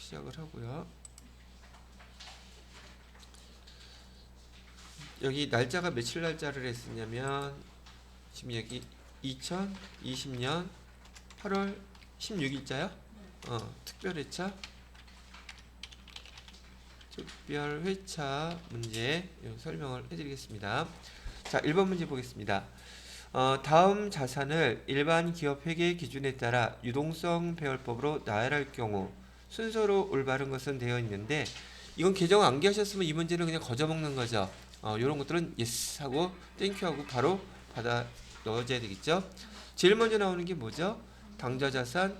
시작을 하고요. 여기 날짜가 며칠 날짜를 했었냐면 지금 여기 2020년 8월 16일자요? 특별회차 문제 설명을 해드리겠습니다. 자, 1번 문제 보겠습니다. 다음 자산을 일반 기업 회계 기준에 따라 유동성 배열법으로 나열할 경우 순서로 올바른 것은 되어 있는데, 이건 개정 암기하셨으면 이 문제는 그냥 거저먹는 거죠. 이런 것들은 yes 하고 땡큐 하고 바로 받아 넣어줘야 되겠죠. 제일 먼저 나오는 게 뭐죠? 당좌자산.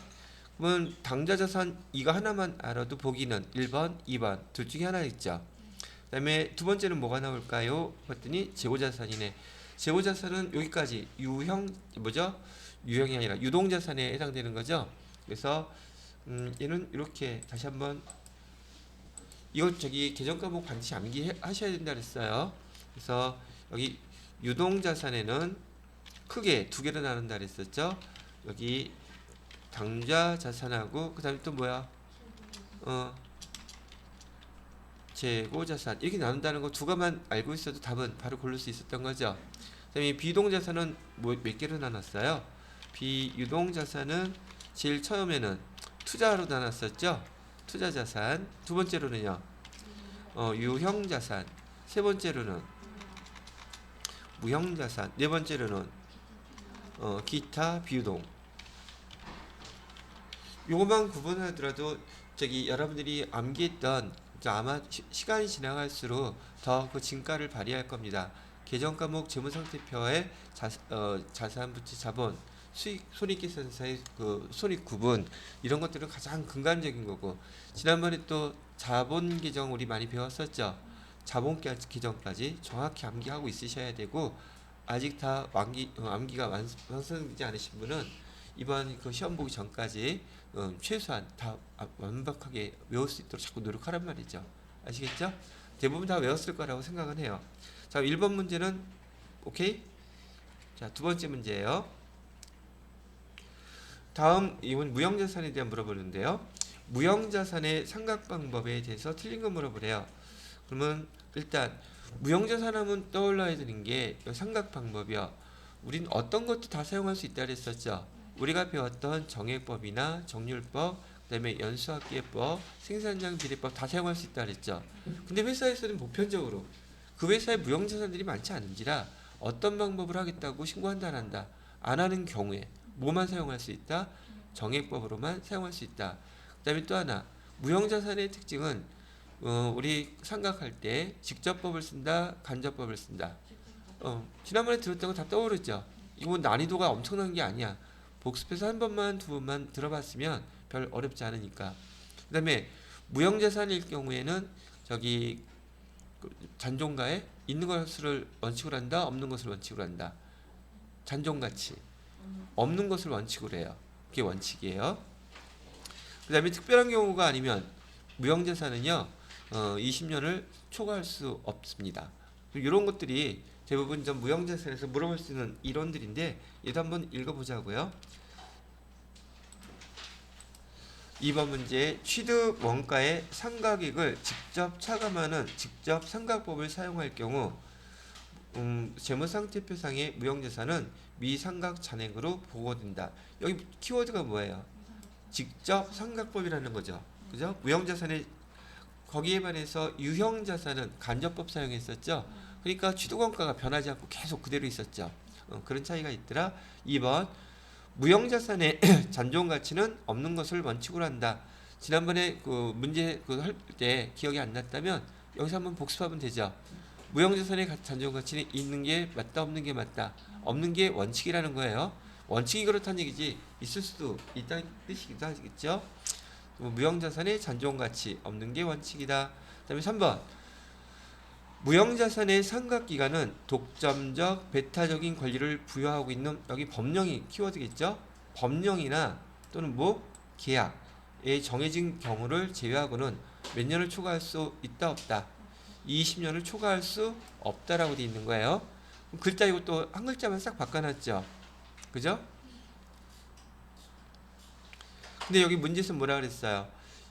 그러면 당좌자산 이거 하나만 알아도 보기는 1번, 2번 둘 중에 하나 있죠. 그 다음에 두 번째는 뭐가 나올까요? 봤더니 재고자산이네. 재고자산은 여기까지 유형이 아니라 유동자산에 해당되는 거죠. 그래서 얘는 이렇게 다시 한번 이거 개정 과목 반드시 암기하셔야 된다 그랬어요. 그래서 여기 유동자산에는 크게 두 개로 나눈다 그랬었죠. 여기 당좌자산하고 그 다음에 또 뭐야? 재고자산 이렇게 나눈다는 거 두 가만 알고 있어도 답은 바로 고를 수 있었던 거죠. 그 다음에 비동자산은 몇 개로 나눴어요? 비유동자산은 제일 처음에는 투자로 나눴었죠. 투자자산. 두 번째로는요, 유형자산. 세 번째로는 무형자산. 네 번째로는 기타 비유동. 요것만 구분하더라도 여러분들이 암기했던 아마 시간이 지나갈수록 더 그 진가를 발휘할 겁니다. 개정 과목 재무상태표의 자산, 부채, 자본, 수익, 손익계산서의 그 손익 구분 이런 것들은 가장 근간적인 거고, 지난번에 또 자본 개정 우리 많이 배웠었죠. 자본 개정까지 정확히 암기하고 있으셔야 되고, 아직 다 암기가 완성되지 않으신 분은 이번 그 시험 보기 전까지 최소한 다 완벽하게 외울 수 있도록 자꾸 노력하란 말이죠. 아시겠죠? 대부분 다 외웠을 거라고 생각은 해요. 자, 1번 문제는 오케이? 자, 두 번째 문제예요. 다음 이건 무형자산에 대한 물어보는데요. 무형자산의 상각 방법에 대해서 틀린 거 물어보래요. 그러면 일단 무형자산 하면 떠올라야 되는 게 상각 방법이요. 우린 어떤 것도 다 사용할 수 있다 그랬었죠. 우리가 배웠던 정액법이나 정률법, 그다음에 연수학계법, 생산량 비례법 다 사용할 수 있다 그랬죠. 근데 회사에서는 보편적으로 그 회사에 무형자산들이 많지 않은지라 어떤 방법을 하겠다고 신고한다 안 한다. 안 하는 경우에 뭐만 사용할 수 있다? 정액법으로만 사용할 수 있다. 그다음에 또 하나, 무형자산의 특징은 우리 상각할 때 직접법을 쓴다, 간접법을 쓴다. 지난번에 들었던 거 다 떠오르죠. 이거 난이도가 엄청난 게 아니야. 복습해서 한 번만 두 번만 들어봤으면 별 어렵지 않으니까. 그 다음에 무형자산일 경우에는 잔존가에 있는 것을 원칙으로 한다, 없는 것을 원칙으로 한다. 잔존가치. 없는 것을 원칙으로 해요. 그게 원칙이에요. 그 다음에 특별한 경우가 아니면 무형자산은요 20년을 초과할 수 없습니다. 이런 것들이 대부분 좀 무형자산에서 물어볼 수 있는 이론들인데, 얘도 한번 읽어보자고요. 2번 문제, 취득 원가의 상각액을 직접 차감하는 직접 상각법을 사용할 경우 재무상태표상의 무형자산은 미상각 잔액으로 보고된다. 여기 키워드가 뭐예요? 직접 상각법이라는 거죠. 그죠? 무형자산의 거기에 반해서 유형자산은 간접법 사용했었죠. 그러니까 취득원가가 변하지 않고 계속 그대로 있었죠. 그런 차이가 있더라. 2번, 무형자산의 잔존가치는 없는 것을 원칙으로 한다. 지난번에 그 문제 할 때 기억이 안 났다면 여기서 한번 복습하면 되죠. 무형자산의 잔존가치는 있는 게 맞다, 없는 게 맞다. 없는 게 원칙이라는 거예요. 원칙이 그렇다는 얘기지 있을 수도 있다는 뜻이기도 하겠죠. 무형자산의 잔존가치 없는 게 원칙이다. 그 다음에 3번, 무형자산의 상각기간은 독점적 배타적인 권리를 부여하고 있는, 여기 법령이 키워드겠죠. 법령이나 또는 계약에 정해진 경우를 제외하고는 몇 년을 초과할 수 있다 없다. 20년을 초과할 수 없다라고 되어 있는 거예요. 글자 이것도 한 글자만 싹 바꿔놨죠. 그죠? 근데 여기 문제에서 뭐라 그랬어요?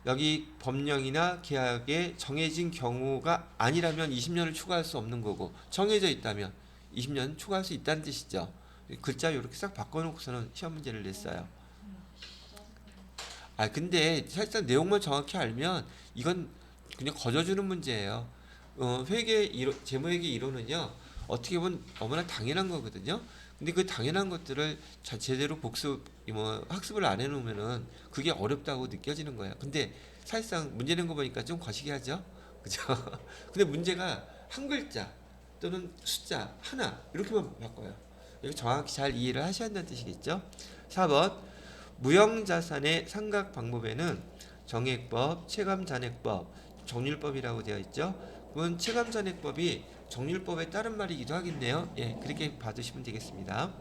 여기 법령이나 계약에 정해진 경우가 아니라면 20년을 추가할 수 없는 거고, 정해져 있다면 20년 추가할 수 있다는 뜻이죠. 글자 이렇게 싹 바꿔놓고서는 시험 문제를 냈어요. 근데 사실상 내용만 정확히 알면 이건 그냥 거저주는 문제예요. 회계 재무회계 이론은요, 어떻게 보면 너무나 당연한 거거든요. 근데 그 당연한 것들을 제대로 학습을 안 해놓으면은 그게 어렵다고 느껴지는 거예요. 근데 사실상 문제 낸 거 보니까 좀 거시기 하죠? 그죠? 근데 문제가 한 글자 또는 숫자 하나 이렇게만 바꿔요. 이거 정확히 잘 이해를 하셔야 한다는 뜻이겠죠? 4번 무형자산의 상각 방법에는 정액법, 체감잔액법, 정률법이라고 되어 있죠. 그건 체감잔액법이 정률법의 다른 말이기도 하겠네요. 예, 그렇게 봐두시면 되겠습니다.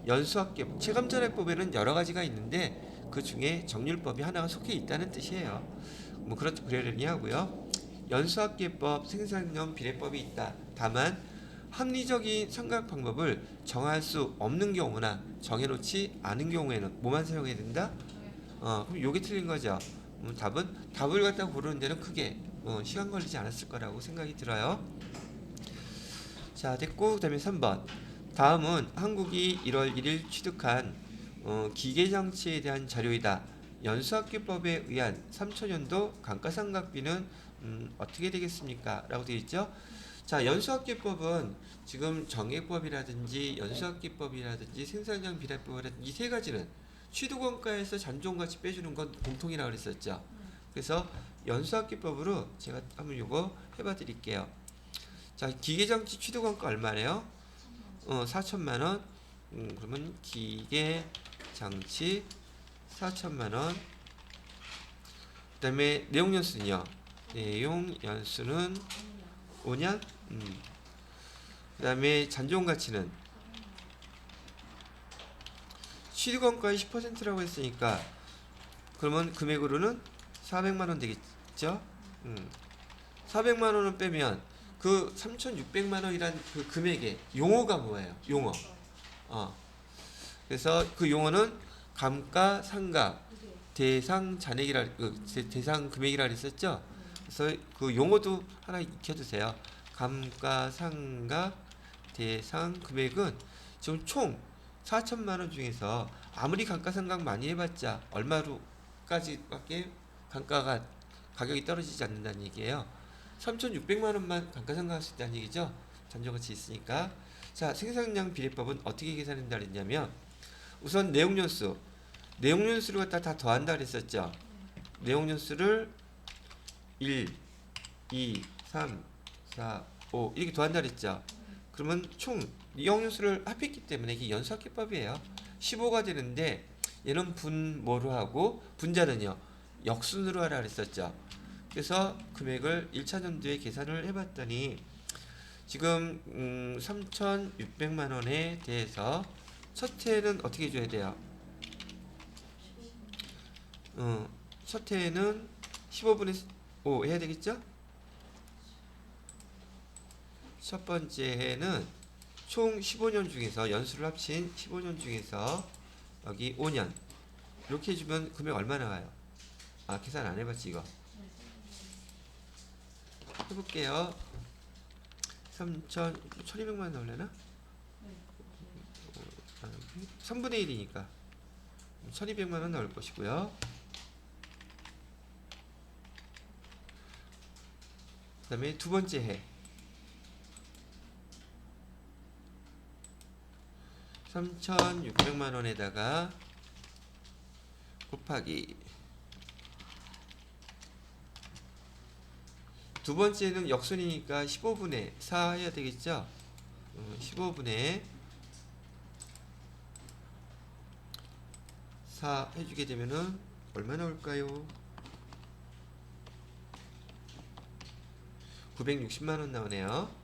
연수학계법, 체감잔액법에는 여러 가지가 있는데 그 중에 정률법이 하나가 속해 있다는 뜻이에요. 뭐 그러려니 하고요. 연수학계법, 생산형 비례법이 있다. 다만 합리적인 삼각 방법을 정할 수 없는 경우나 정해놓지 않은 경우에는 뭐만 사용해야 된다? 그럼 요게 틀린 거죠. 답을 갖다 고르는 데는 크게 시간 걸리지 않았을 거라고 생각이 들어요. 자, 됐고 그다음에 3번. 다음은 한국이 1월 1일 취득한 기계장치에 대한 자료이다. 연수학계법에 의한 3천년도 감가상각비는 어떻게 되겠습니까? 라고 되어 있죠. 자, 연수학계법은 지금 정액법이라든지 연수학계법이라든지 생산량 비례법이라든지 이 세 가지는 취득원가에서 잔존가치 빼주는 건 공통이라고 그랬었죠. 그래서 연수학계법으로 제가 한번 요거 해봐 드릴게요. 자, 기계장치 취득원가 얼마래요? 4천만 원. 그러면 기계장치 4천만 원. 그다음에 내용연수는요. 내용연수는 5년. 그다음에 잔존가치는 취득원가의 10%라고 했으니까 그러면 금액으로는 400만 원 되겠죠? 400만 원을 빼면 그 3,600만 원이란 그 금액의 용어가 뭐예요? 용어. 그래서 그 용어는 감가상각 대상 잔액이라 대상 금액이라 그랬었죠. 그래서 그 용어도 하나 익혀두세요. 감가상각 대상 금액은 지금 총 4천만 원 중에서 아무리 감가상각 많이 해봤자 얼마로까지밖에 가격이 떨어지지 않는다는 얘기예요. 3,600만 원만 감가상각할 수 있다는 얘기죠. 잔존가치 있으니까. 자, 생산량 비례법은 어떻게 계산한다 그랬냐면 우선 내용연수를 갖다 다 더한다 그랬었죠. 내용연수를 1, 2, 3, 4, 5 이렇게 더한다 그랬죠. 그러면 총 내용연수를 합했기 때문에 이게 연수학계법이에요. 15가 되는데 얘는 분모로 하고 분자는요 역순으로 하라 그랬었죠. 그래서 금액을 1차 전도에 계산을 해봤더니 지금 3,600만 원에 대해서 첫 해는 어떻게 줘야 돼요? 첫 해는 15분의 5 해야 되겠죠? 첫 번째 해는 총 15년 중에서 연수를 합친 15년 중에서 여기 5년 이렇게 해주면 금액 얼마 나와요? 계산 안 해봤지 이거? 해볼게요. 1200만 원 나오려나? 3분의 1이니까 1200만 원 나올 것이고요. 그 다음에 두 번째 해 3,600만 원에다가 곱하기 두 번째는 역순이니까 15분의 4 해야 되겠죠? 15분의 4 해주게 되면은 얼마 나올까요? 960만 원 나오네요.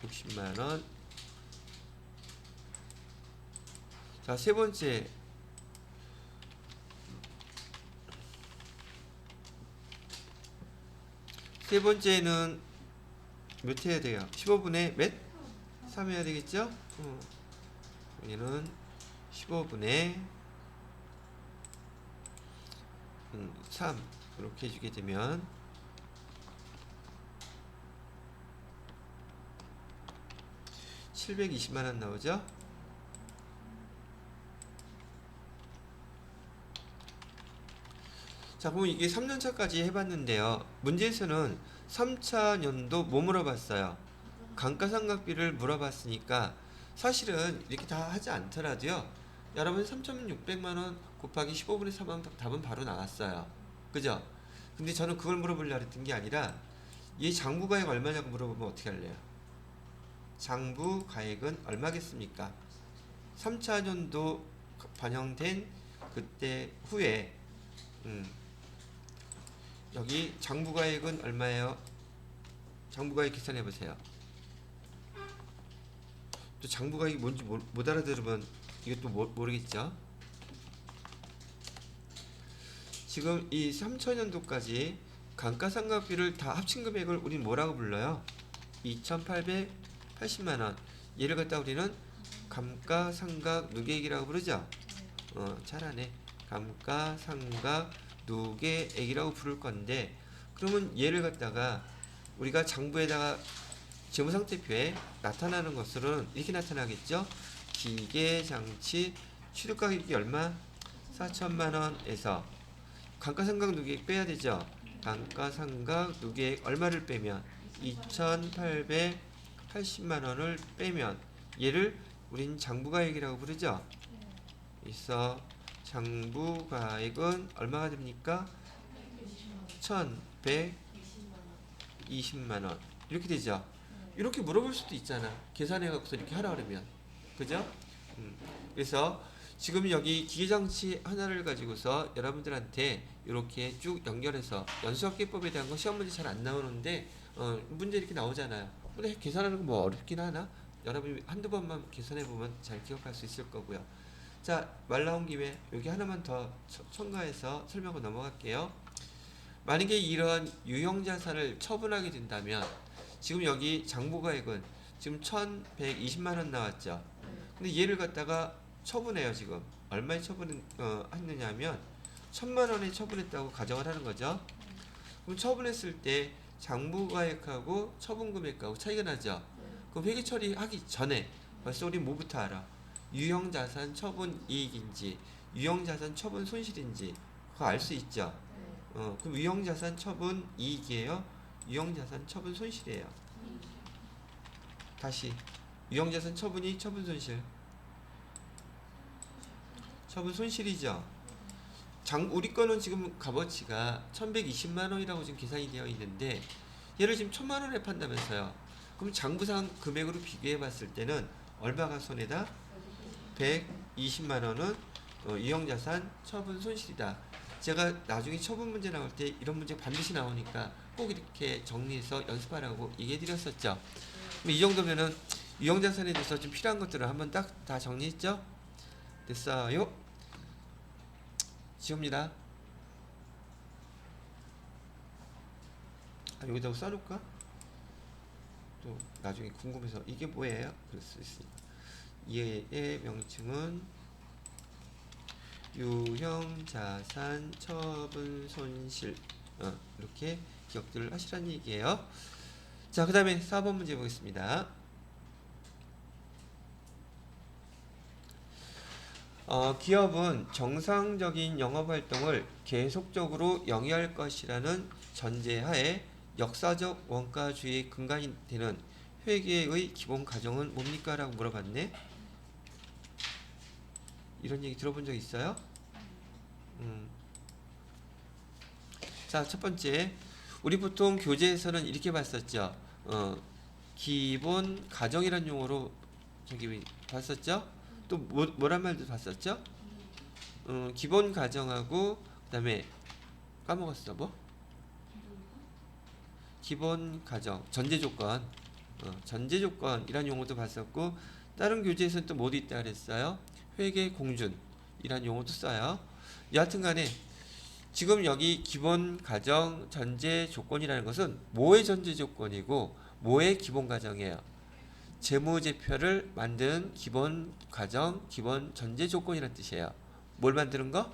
960만 원. 자, 세 번째. 세 번째는 몇 해야 돼요? 15분의 몇? 3 해야 되겠죠? 얘는 15분의 3 이렇게 해주게 되면 720만원 나오죠. 자, 그럼 이게 3년차까지 해봤는데요. 문제에서는 3차년도 뭐 물어봤어요? 감가상각비를 물어봤으니까 사실은 이렇게 다 하지 않더라도요. 여러분 3,600만원 곱하기 15분의 3하면 답은 바로 나왔어요. 그죠? 근데 저는 그걸 물어보려고 했던 게 아니라 이 장부가액 얼마냐고 물어보면 어떻게 할래요? 장부가액은 얼마겠습니까? 3차년도 반영된 그때 후에 여기 장부가액은 얼마예요? 장부가액 계산해보세요. 또 장부가액이 뭔지 못 알아들으면 이것도 모르겠죠? 지금 이 3천년도까지 감가상각비를 다 합친 금액을 우린 뭐라고 불러요? 2,880만원. 얘를 갖다 우리는 감가상각 누계액이라고 부르죠? 잘하네. 감가상각 누계액이라고 부를 건데, 그러면 얘를 갖다가 우리가 장부에다가 재무상태표에 나타나는 것으로는 이렇게 나타나겠죠? 기계장치 취득가격이 얼마? 4천만원에서 감가상각 누계액 빼야 되죠? 감가상각 누계액 얼마를 빼면? 2,880만원을 빼면 얘를 우린 장부가액이라고 부르죠? 그래서 장부가액은 얼마가 됩니까? 1,120만원 이렇게 되죠? 이렇게 물어볼 수도 있잖아. 계산해갖고서 이렇게 하라 그러면. 그죠? 그래서 지금 여기 기계장치 하나를 가지고서 여러분들한테 이렇게 쭉 연결해서 연수학기법에 대한 거 시험 문제 잘 안 나오는데 문제 이렇게 나오잖아요. 근데 계산하는 거 뭐 어렵긴 하나? 여러분이 한두 번만 계산해보면 잘 기억할 수 있을 거고요. 자, 말 나온 김에 여기 하나만 더 첨가해서 설명하고 넘어갈게요. 만약에 이런 유형자산을 처분하게 된다면 지금 여기 장부가액은 지금 1,120만원 나왔죠. 근데 얘를 갖다가 처분해요. 지금 얼마에 처분했느냐 하면 1,000만원에 처분했다고 가정을 하는 거죠. 그럼 처분했을 때 장부가액하고 처분금액하고 차이가 나죠. 그럼 회계 처리하기 전에 벌써 우리 뭐부터 알아? 유형자산 처분 이익인지 유형자산 처분 손실인지 그거 알 수 있죠. 그럼 유형자산 처분 이익이에요? 유형자산 처분 손실이에요? 다시 유형자산 처분이 처분 손실? 처분 손실이죠. 우리 거는 지금 값어치가 1,120만원이라고 지금 계산이 되어 있는데 얘를 지금 1,000만원에 판다면서요. 그럼 장부상 금액으로 비교해 봤을 때는 얼마가 손해다? 120만원은 유형자산 처분 손실이다. 제가 나중에 처분 문제 나올 때 이런 문제 반드시 나오니까 꼭 이렇게 정리해서 연습하라고 얘기해 드렸었죠. 이 정도면은 유형자산에 대해서 좀 필요한 것들을 한번 딱 다 정리했죠? 됐어요? 지웁니다. 여기다가 써놓을까? 또 나중에 궁금해서 이게 뭐예요? 그럴 수 있으니까. 얘의 명칭은 유형자산 처분 손실. 이렇게 기억들을 하시라는 얘기예요. 자, 그 다음에 4번 문제 보겠습니다. 기업은 정상적인 영업활동을 계속적으로 영위할 것이라는 전제하에 역사적 원가주의 근간이 되는 회계의 기본 가정은 뭡니까? 라고 물어봤네. 이런 얘기 들어본 적 있어요? 자, 첫 번째, 우리 보통 교재에서는 이렇게 봤었죠. 기본 가정이란 용어로 저기 봤었죠? 또 뭐란 말도 봤었죠? 기본 가정하고 그다음에 까먹었어. 뭐? 기본 가정, 전제 조건, 전제 조건이란 용어도 봤었고 다른 교재에서는 또 뭐도 있다 그랬어요? 회계 공준이란 용어도 써요. 여하튼간에 지금 여기 기본 가정 전제 조건이라는 것은 뭐의 전제 조건이고 뭐의 기본 가정이에요? 재무제표를 만드는 기본 과정, 기본 전제 조건이라는 뜻이에요. 뭘 만드는 거?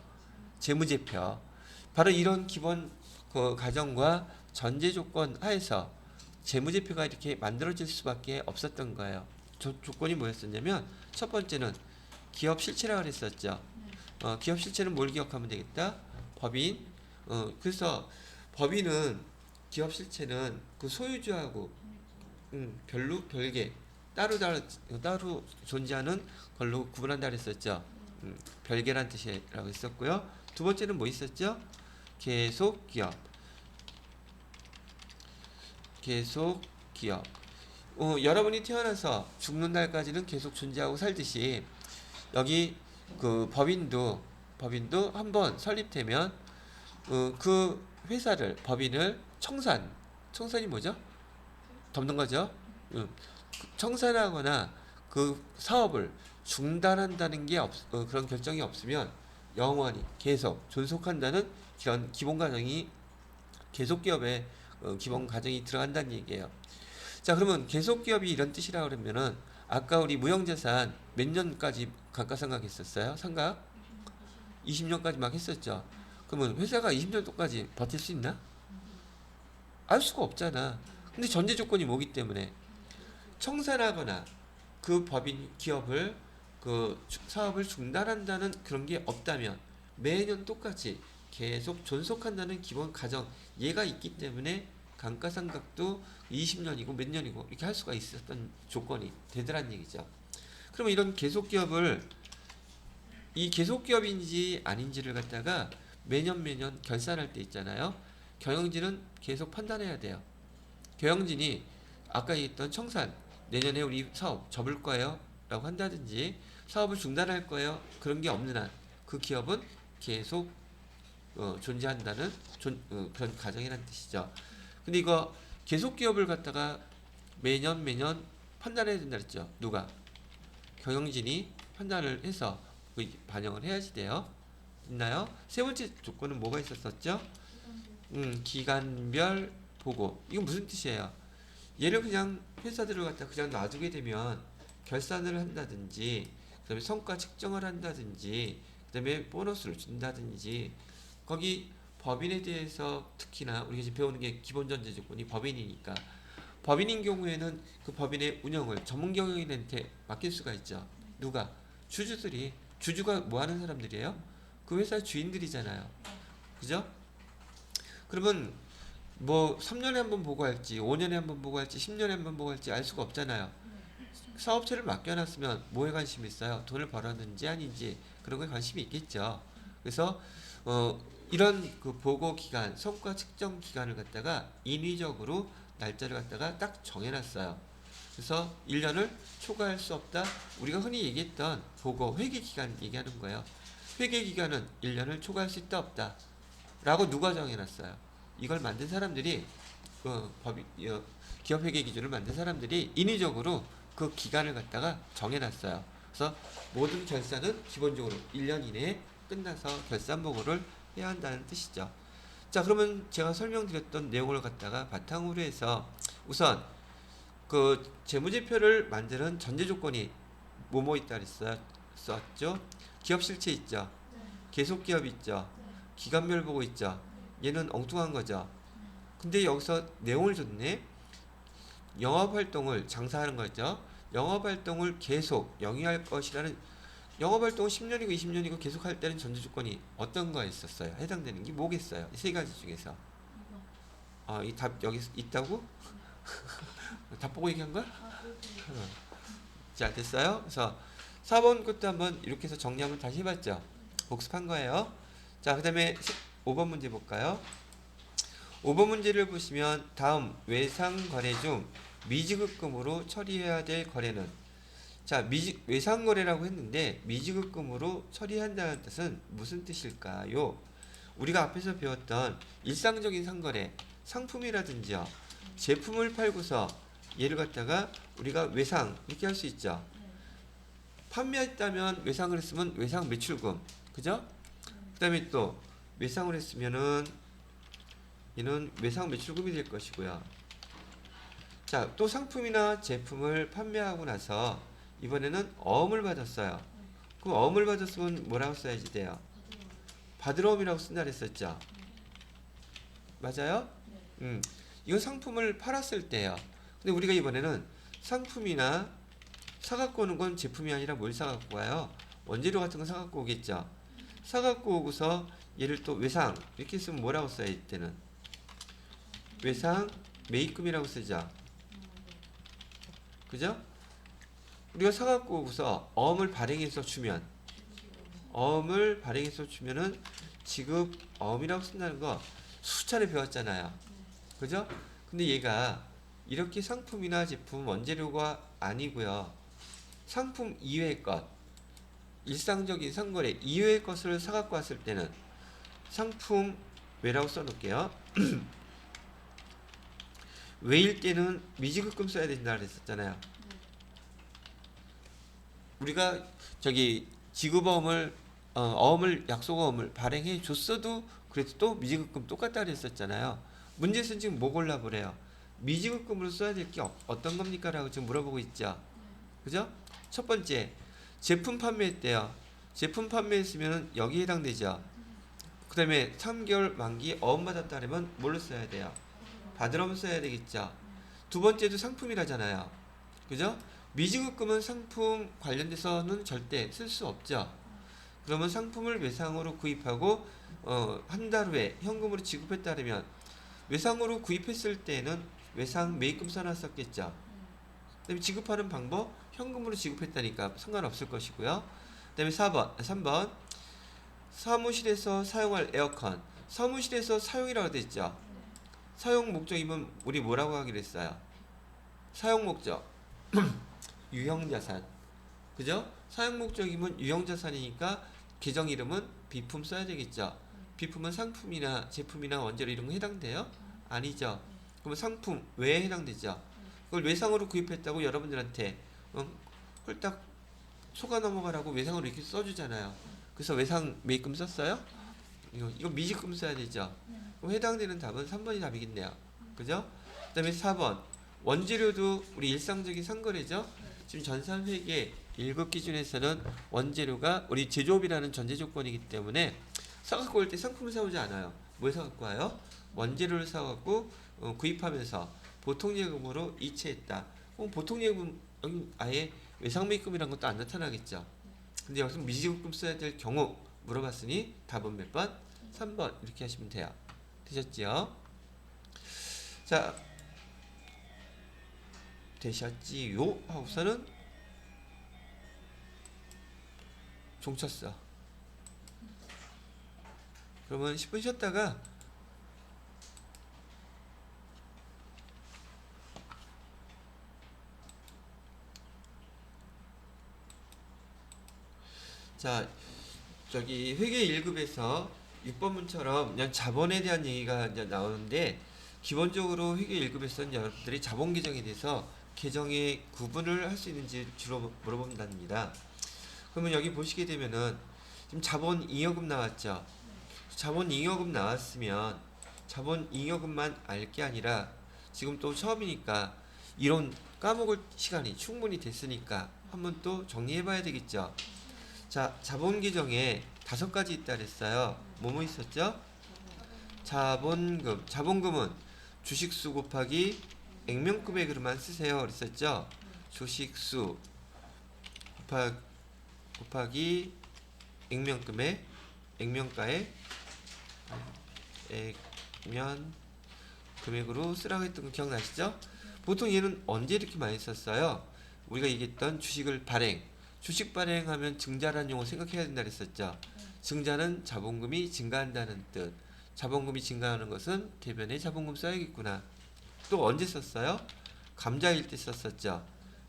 재무제표. 바로 이런 기본 그 가정과 전제 조건 하에서 재무제표가 이렇게 만들어질 수밖에 없었던 거예요. 조건이 뭐였었냐면 첫 번째는 기업 실체라고 그랬었죠. 기업 실체는 뭘 기억하면 되겠다? 법인. 그래서 법인은 기업 실체는 그 소유주하고 별개 따로 존재하는 걸로 구분한다 그랬었죠. 별개란 뜻이라고 했었고요. 두 번째는 뭐 있었죠? 계속 기업. 여러분이 태어나서 죽는 날까지는 계속 존재하고 살듯이 여기 그 법인도 한번 설립되면 그 회사를 법인을 청산이 뭐죠? 덮는 거죠. 청산하거나 그 사업을 중단한다는 게 그런 결정이 없으면 영원히 계속 존속한다는 그런 기본 가정이 계속 기업의 기본 가정이 들어간다는 얘기예요. 자, 그러면 계속 기업이 이런 뜻이라 그러면은 아까 우리 무형자산 몇 년까지 감가상각했었어요? 상각 20년까지 막 했었죠. 그러면 회사가 20년 동까지 버틸 수 있나? 알 수가 없잖아. 근데 전제 조건이 뭐기 때문에 청산하거나 그 법인 기업을 그 사업을 중단한다는 그런 게 없다면 매년 똑같이 계속 존속한다는 기본 가정 얘가 있기 때문에 감가상각도 20년이고 몇 년이고 이렇게 할 수가 있었던 조건이 되더란 얘기죠. 그러면 이런 계속기업을 이 계속기업인지 아닌지를 갖다가 매년 결산할 때 있잖아요. 경영진은 계속 판단해야 돼요. 경영진이 아까 얘기했던 청산 내년에 우리 사업 접을 거예요 라고 한다든지 사업을 중단할 거예요 그런 게 없는 한 그 기업은 계속 존재한다는 그런 가정이라는 뜻이죠. 근데 이거 계속 기업을 갖다가 매년 판단해야 된다 그랬죠. 누가? 경영진이 판단을 해서 반영을 해야지 돼요. 있나요? 세 번째 조건은 뭐가 있었었죠? 기간별 보고. 이건 무슨 뜻이에요? 얘를 그냥 회사들을 갖다 그냥 놔두게 되면 결산을 한다든지 그다음에 성과 측정을 한다든지 그다음에 보너스를 준다든지 거기 법인에 대해서 특히나 우리가 지금 배우는 게 기본 전제 조건이 법인이니까 법인인 경우에는 그 법인의 운영을 전문 경영인한테 맡길 수가 있죠. 누가? 주주가 뭐 하는 사람들이에요? 그 회사 주인들이잖아요. 그죠? 그러면 뭐 3년에 한 번 보고 할지 5년에 한 번 보고 할지 10년에 한 번 보고 할지 알 수가 없잖아요. 사업체를 맡겨놨으면 뭐에 관심이 있어요? 돈을 벌었는지 아닌지 그런 거에 관심이 있겠죠. 그래서 이런 그 보고 기간, 성과 측정 기간을 갖다가 인위적으로 날짜를 갖다가 딱 정해놨어요. 그래서 1년을 초과할 수 없다. 우리가 흔히 얘기했던 보고 회계 기간 얘기하는 거예요. 회계 기간은 1년을 초과할 수 있다 없다. 라고 누가 정해놨어요? 이걸 만든 사람들이 기업 회계 기준을 만든 사람들이 인위적으로 그 기간을 갖다가 정해놨어요. 그래서 모든 결산은 기본적으로 1년 이내에 끝나서 결산 보고를 해야 한다는 뜻이죠. 자, 그러면 제가 설명드렸던 내용을 갖다가 바탕으로 해서 우선 그 재무제표를 만드는 전제 조건이 뭐뭐 있다 그랬었죠? 기업 실체 있죠. 계속 기업 있죠. 기간별 보고 있죠. 얘는 엉뚱한 거죠. 근데 여기서 내용을 줬네. 영업활동을 장사하는 거죠. 영업활동을 계속 영위할 것이라는 영업활동을 10년이고 20년이고 계속 할 때는 전제조건이 어떤 거 있었어요? 해당되는 게 뭐겠어요? 이 세 가지 중에서. 이 답 여기 있다고? 답 보고 얘기한 거야? 자, 됐어요? 그래서 4번 것도 한번 이렇게 해서 정리 한번 다시 해봤죠? 복습한 거예요. 자, 그 다음에 5번 문제 볼까요? 5번 문제를 보시면 다음 외상거래 중 미지급금으로 처리해야 될 거래는 자, 외상거래라고 했는데 미지급금으로 처리한다는 뜻은 무슨 뜻일까요? 우리가 앞에서 배웠던 일상적인 상거래, 상품이라든지요, 제품을 팔고서 얘를 갖다가 우리가 외상 이렇게 할 수 있죠. 판매했다면 외상을 했으면 외상 매출금, 그죠? 그 다음에 또 외상을 했으면은 얘는 외상 매출금이 될 것이고요. 자, 또 상품이나 제품을 판매하고 나서 이번에는 어음을 받았어요. 그럼 어음을 받았으면 뭐라고 써야지 돼요? 받으러옴이라고 쓴다 그랬었죠. 맞아요? 이건 상품을 팔았을 때예요. 근데 우리가 이번에는 상품이나 사갖고 오는 건 제품이 아니라 뭘 사갖고 와요? 원재료 같은 거 사갖고 오겠죠. 사갖고 오고서 얘를 또 외상 이렇게 쓰면 뭐라고 써요? 이때는 외상 매입금이라고 쓰죠. 그죠? 우리가 사갖고 오고서 어음을 발행해서 주면 어음을 발행해서 주면은 지급 어음이라고 쓴다는 거 수차례 배웠잖아요. 그죠? 근데 얘가 이렇게 상품이나 제품 원재료가 아니고요. 상품 이외의 것, 일상적인 상거래 이외의 것을 사갖고 왔을 때는 상품 외라고 써놓을게요. 외일 때는 미지급금 써야 된다 그랬었잖아요. 우리가 저기 지급어음을 어음을 약속어음을 발행해 줬어도 그래도 또 미지급금 똑같다 그랬었잖아요. 문제는 지금 뭐 골라보래요? 미지급금으로 써야 될 게 어떤 겁니까? 라고 지금 물어보고 있죠. 그죠? 첫 번째 제품 판매했대요. 제품 판매했으면 여기에 해당되죠. 그 다음에 3개월 만기 어음 받았다면 뭘로 써야 돼요? 받으러면 써야 되겠죠. 두 번째도 상품이라잖아요. 그죠? 미지급금은 상품 관련돼서는 절대 쓸 수 없죠. 그러면 상품을 외상으로 구입하고 한 달 후에 현금으로 지급했다면 외상으로 구입했을 때는 외상 매입금 써놨었겠죠. 그다음에 지급하는 방법 현금으로 지급했다니까 상관없을 것이고요. 그다음에 3번 사무실에서 사용할 에어컨 사무실에서 사용이라고 되어 있죠. 사용 목적이면 우리 뭐라고 하기로 했어요? 사용 목적 유형자산 그죠? 사용 목적이면 유형자산이니까 계정 이름은 비품 써야 되겠죠. 비품은 상품이나 제품이나 원재료 이런 거 해당돼요? 아니죠. 그러면 상품 외에 해당되죠. 그걸 외상으로 구입했다고 여러분들한테 홀딱 속아 넘어가라고 외상으로 이렇게 써주잖아요. 그래서 외상 매입금 썼어요? 이거 미지금 써야 되죠. 그럼 해당되는 답은 3번이 답이겠네요. 그죠? 그 다음에 4번 원재료도 우리 일상적인 상거래죠. 지금 전산회계 1급 기준에서는 원재료가 우리 제조업이라는 전제 조건이기 때문에 사갖고 올 때 상품을 사오지 않아요. 뭘 사갖고 와요? 원재료를 사갖고 구입하면서 보통예금으로 이체했다. 그럼 보통예금 여기 아예 외상매입금이라는 것도 안 나타나겠죠. 근데 여기서 미지급금 써야 될 경우 물어봤으니 답은 몇 번? 3번 이렇게 하시면 돼요. 되셨지요? 자, 되셨지요? 하고서는 종 쳤어. 그러면 10분 쉬었다가 자, 저기 회계 1급에서 6번문처럼 그냥 자본에 대한 얘기가 이제 나오는데 기본적으로 회계 1급에서는 여러분들이 자본 계정에 대해서 계정의 구분을 할 수 있는지 주로 물어본답니다. 그러면 여기 보시게 되면은 지금 자본 잉여금 나왔죠. 자본 잉여금 나왔으면 자본 잉여금만 알 게 아니라 지금 또 처음이니까 이론 까먹을 시간이 충분히 됐으니까 한번 또 정리해 봐야 되겠죠. 자, 자본 계정에 5가지 있다 그랬어요. 뭐뭐 있었죠? 자본금. 자본금은 주식수 곱하기 액면금액으로만 쓰세요. 그랬었죠? 주식수 곱하기 액면금액, 액면가액, 액면 금액으로 쓰라고 했던 거 기억나시죠? 보통 얘는 언제 이렇게 많이 썼어요? 우리가 얘기했던 주식을 발행. 주식 발행하면 증자라는 용어 생각해야 된다 그랬었죠. 증자는 자본금이 증가한다는 뜻. 자본금이 증가하는 것은 대변에 자본금 써야겠구나. 또 언제 썼어요? 감자일 때 썼었죠.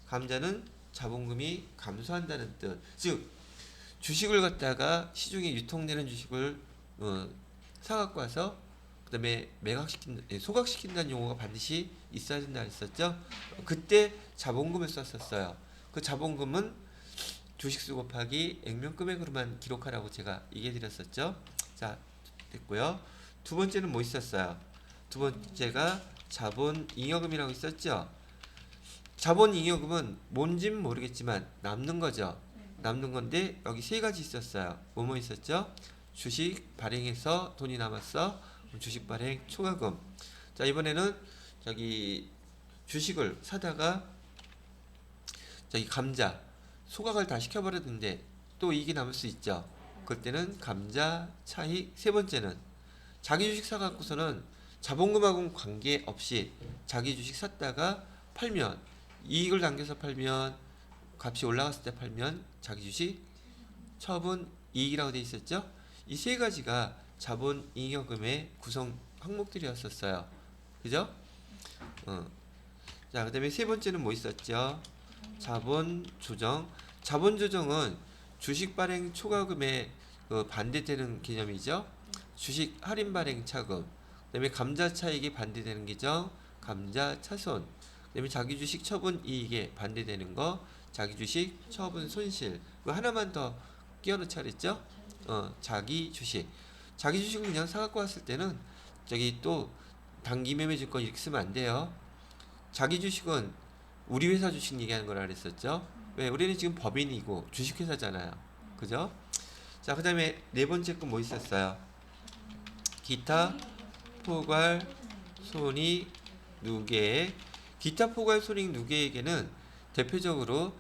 감자는 자본금이 감소한다는 뜻. 즉 주식을 갖다가 시중에 유통되는 주식을 사갖고 와서 그 다음에 소각시킨다는 용어가 반드시 있어야 된다 그랬었죠. 그때 자본금을 썼었어요. 그 자본금은 주식수 곱하기 액면금액으로만 기록하라고 제가 얘기해 드렸었죠. 자, 됐고요. 두 번째는 뭐 있었어요? 두 번째가 자본잉여금이라고 있었죠. 자본잉여금은 뭔진 모르겠지만 남는 거죠. 남는 건데 여기 3가지 있었어요. 뭐뭐 있었죠? 주식 발행해서 돈이 남았어. 주식 발행 초과금. 자, 이번에는 저기 주식을 사다가 저기 감자 소각을 다 시켜버렸는데 또 이익이 남을 수 있죠. 그때는 감자 차익. 세 번째는 자기 주식 사갖고서는 자본금하고는 관계없이 자기 주식 샀다가 팔면, 이익을 남겨서 팔면, 값이 올라갔을 때 팔면 자기 주식 처분 이익이라고 되어 있었죠. 이 세 가지가 자본잉여금의 구성 항목들이었었어요. 그죠? 자, 그 다음에 세 번째는 뭐 있었죠? 자본조정. 자본조정은 주식 발행 초과금에 그 반대되는 개념이죠. 주식 할인 발행 차금. 그 다음에 감자 차익에 반대되는 개정, 감자 차손. 그 다음에 자기 주식 처분 이익에 반대되는 거, 자기 주식 처분 손실. 그 하나만 더 끼워넣자 그랬죠? 자기 주식. 자기 주식을 그냥 사갖고 왔을 때는 저기 또 단기 매매 주권 이렇게 쓰면 안 돼요. 자기 주식은 우리 회사 주식 얘기하는 거라 그랬었죠. 왜? 우리는 지금 법인이고 주식회사잖아요. 그죠? 자, 그 다음에 네 번째 거 뭐 있었어요? 기타 포괄 손익 누계. 기타 포괄 손익 누계에게는 대표적으로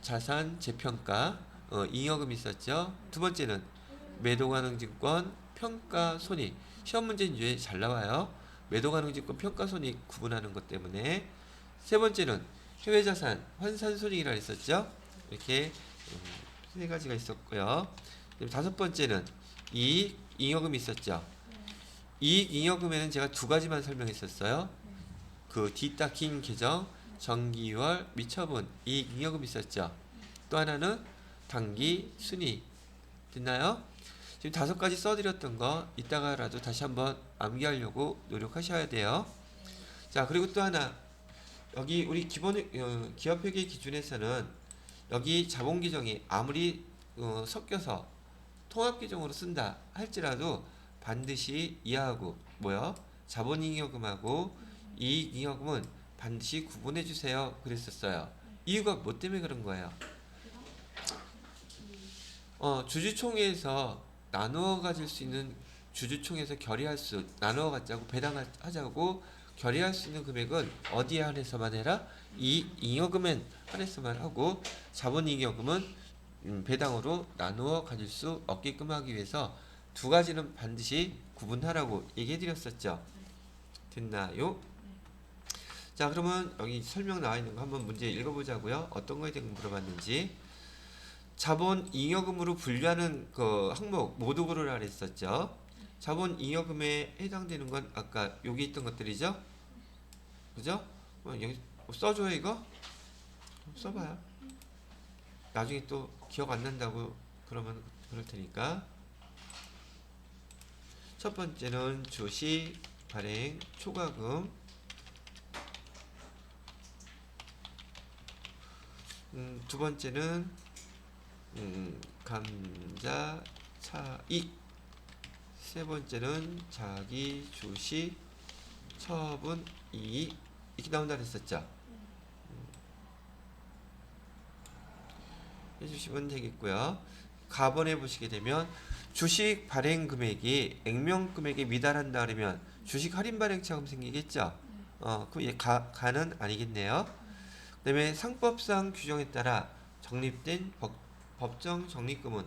자산 재평가, 잉여금 있었죠. 두 번째는 매도 가능 증권 평가 손익. 시험 문제 이제 잘 나와요. 매도 가능 증권 평가 손익 구분하는 것 때문에. 세 번째는 해외 자산 환산 손익이라 했었죠. 이렇게 세 가지가 있었고요. 다섯 번째는 이익 잉여금이 있었죠. 이익 잉여금에는 제가 두 가지만 설명했었어요. 그 뒤따 긴 계정 정기월 미처분 이익 잉여금 있었죠. 또 하나는 단기 순이익. 됐나요? 지금 다섯 가지 써드렸던 거 이따가라도 다시 한번 암기하려고 노력하셔야 돼요. 자, 그리고 또 하나, 여기 우리 기본 기업회계 기준에서는 여기 자본 계정이 아무리 섞여서 통합 계정으로 쓴다 할지라도 반드시 이하하고 뭐요? 자본잉여금하고 이익잉여금은 반드시 구분해 주세요. 그랬었어요. 이유가 뭐 때문에 그런 거예요? 주주총회에서 나누어 가질 수 있는, 주주총회에서 결의할 수, 나누어 갖자고 배당하자고 결의할 수 있는 금액은 어디에 한해서만 해라? 잉여금엔 한해서만 하고, 자본잉여금은 배당으로 나누어 가질 수 없게끔 하기 위해서 두 가지는 반드시 구분하라고 얘기해 드렸었죠. 됐나요? 자, 그러면 여기 설명 나와 있는 거 한번 문제 읽어보자고요. 어떤 거에 대해 물어봤는지. 자본잉여금으로 분류하는 그 항목 모두 고르라 그랬었죠. 자본잉여금에 해당되는 건 아까 여기 있던 것들이죠. 그죠? 여기 써줘요 이거? 써봐요. 나중에 또 기억 안 난다고 그러면 그럴 테니까. 첫 번째는 주식 발행 초과금. 두 번째는 감자 차익. 세 번째는 자기 주식 처분 이익. 이렇게 나온다 그랬었죠. 해주시면 되겠고요. 가번에 보시게 되면 주식 발행 금액이 액면 금액에 미달한다 그러면 주식 할인 발행 차금 생기겠죠. 그 가는 아니겠네요. 그다음에 상법상 규정에 따라 적립된 법정 적립금은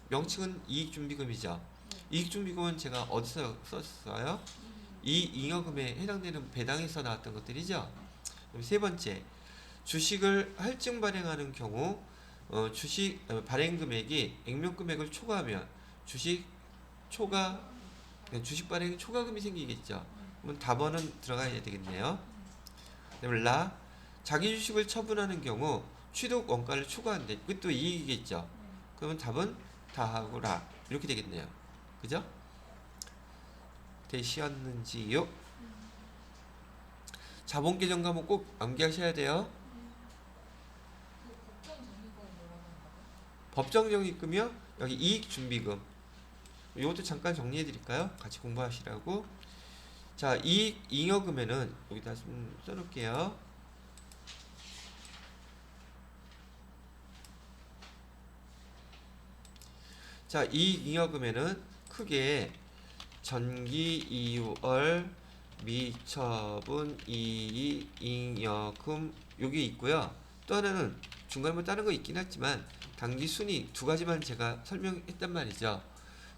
명칭은 이익준비금이죠. 이익준비금은 제가 어디서 썼어요? 이익잉여금에 해당되는 배당에서 나왔던 것들이죠. 그럼 세 번째, 주식을 할증 발행하는 경우 주식 발행 금액이 액면 금액을 초과하면 주식 발행 초과금이 생기겠죠. 그럼 답원은 들어가야 되겠네요. 그다음에 자기 주식을 처분하는 경우 취득 원가를 초과한대. 그것도 이익이겠죠. 그러면 답은 다하고 라 이렇게 되겠네요. 그죠? 되시었는지요? 자본계정 과목 꼭 암기하셔야 돼요. 법정적립금이요? 여기 이익준비금. 이것도 잠깐 정리해 드릴까요? 같이 공부하시라고. 자, 이익잉여금에는 여기다 좀 써놓을게요. 자, 이익잉여금에는 크게 전기 2월 미처분 이익잉여금 여기 있고요. 또 하나는 중간에 뭐 다른 거 있긴 했지만 당기 순위 두 가지만 제가 설명했단 말이죠.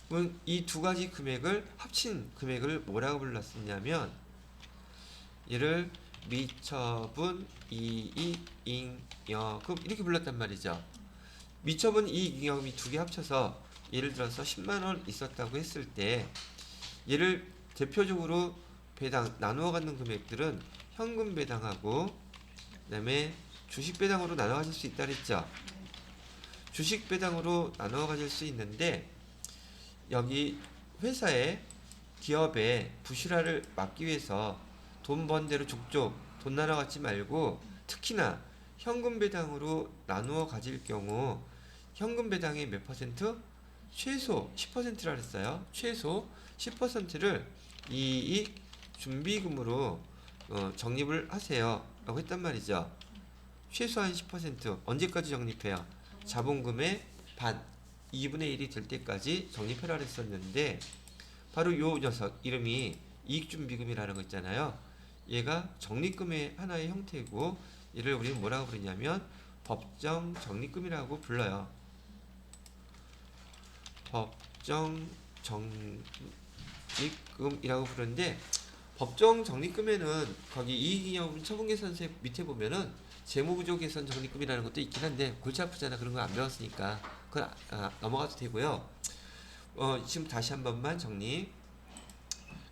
그럼 이 두 가지 금액을 합친 금액을 뭐라고 불렀었냐면 얘를 미처분 이익잉여금 이렇게 불렀단 말이죠. 미처분 이익잉여금이 두 개 합쳐서 예를 들어서 10만원 있었다고 했을 때 얘를 대표적으로 배당 나누어 갖는 금액들은 현금 배당하고 그다음에 주식 배당으로 나눠 가질 수 있다 그랬죠. 주식 배당으로 나눠 가질 수 있는데 여기 회사에 기업에 부실화를 막기 위해서 돈 번 대로 족족 돈 나눠 갖지 말고 특히나 현금 배당으로 나누어 가질 경우 현금 배당의 몇 퍼센트? 최소 10%라 그랬어요. 최소 10%를 이익 준비금으로 적립을 하세요 라고 했단 말이죠. 최소한 10% 언제까지 적립해요? 자본금의 반 2분의 1이 될 때까지 적립해라 했었는데 바로 요 녀석 이름이 이익준비금이라는 거 있잖아요. 얘가 적립금의 하나의 형태고 얘를 우리는 뭐라고 부르냐면 법정 적립금이라고 불러요. 법정 적립금이라고 부르는데 법정 적립금에는 거기 이익잉여금 처분계산서 밑에 보면은 재무부조 개선 적립금이라는 것도 있긴 한데 골치 아프잖아. 그런 거 안 배웠으니까 그건 넘어가도 되고요. 지금 다시 한 번만 정리.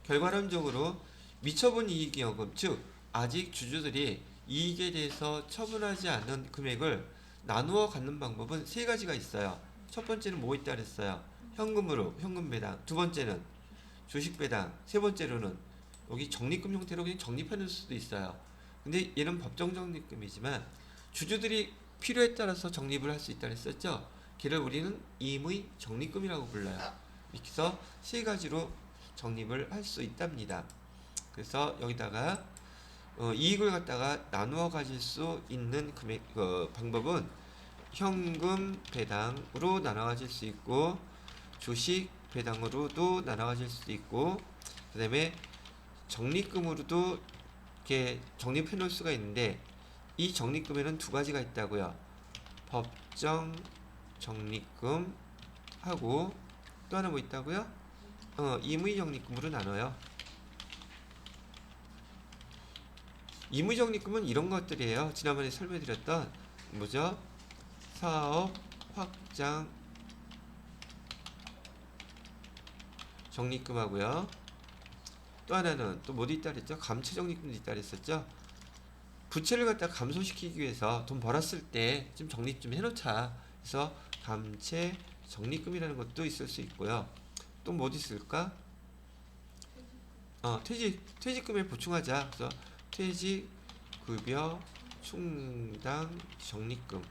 결과론적으로 미처분 이익잉여금 즉 아직 주주들이 이익에 대해서 처분하지 않은 금액을 나누어 갖는 방법은 세 가지가 있어요. 첫 번째는 뭐 있다 그랬어요? 현금으로 현금 배당. 두 번째는 주식 배당. 세 번째로는 여기 적립금 형태로 그냥 적립하는 수도 있어요. 근데 얘는 법정 적립금이지만 주주들이 필요에 따라서 적립을 할 수 있다 그랬었죠. 걔를 우리는 임의 적립금이라고 불러요. 이렇게 해서 세 가지로 적립을 할 수 있답니다. 그래서 여기다가 이익을 갖다가 나누어 가질 수 있는 금액 방법은 현금 배당으로 나눠 가질 수 있고 주식 배당으로도 나눠 가질 수도 있고 그다음에 적립금으로도 이렇게 적립해 놓을 수가 있는데 이 적립금에는 두 가지가 있다고요. 법정 적립금 하고 또 하나 뭐 있다고요? 임의 적립금으로 나눠요. 임의 적립금은 이런 것들이에요. 지난번에 설명드렸던 뭐죠? 사업 확장 적립금하고요. 또 하나는 또 뭐도 있다 그랬죠? 감채 적립금도 있다 그랬었죠? 부채를 갖다 감소시키기 위해서 돈 벌었을 때 좀 적립 좀 해놓자. 그래서 감채 적립금이라는 것도 있을 수 있고요. 또 뭐도 있을까? 퇴직금에 보충하자. 그래서 퇴직급여 충당 적립금.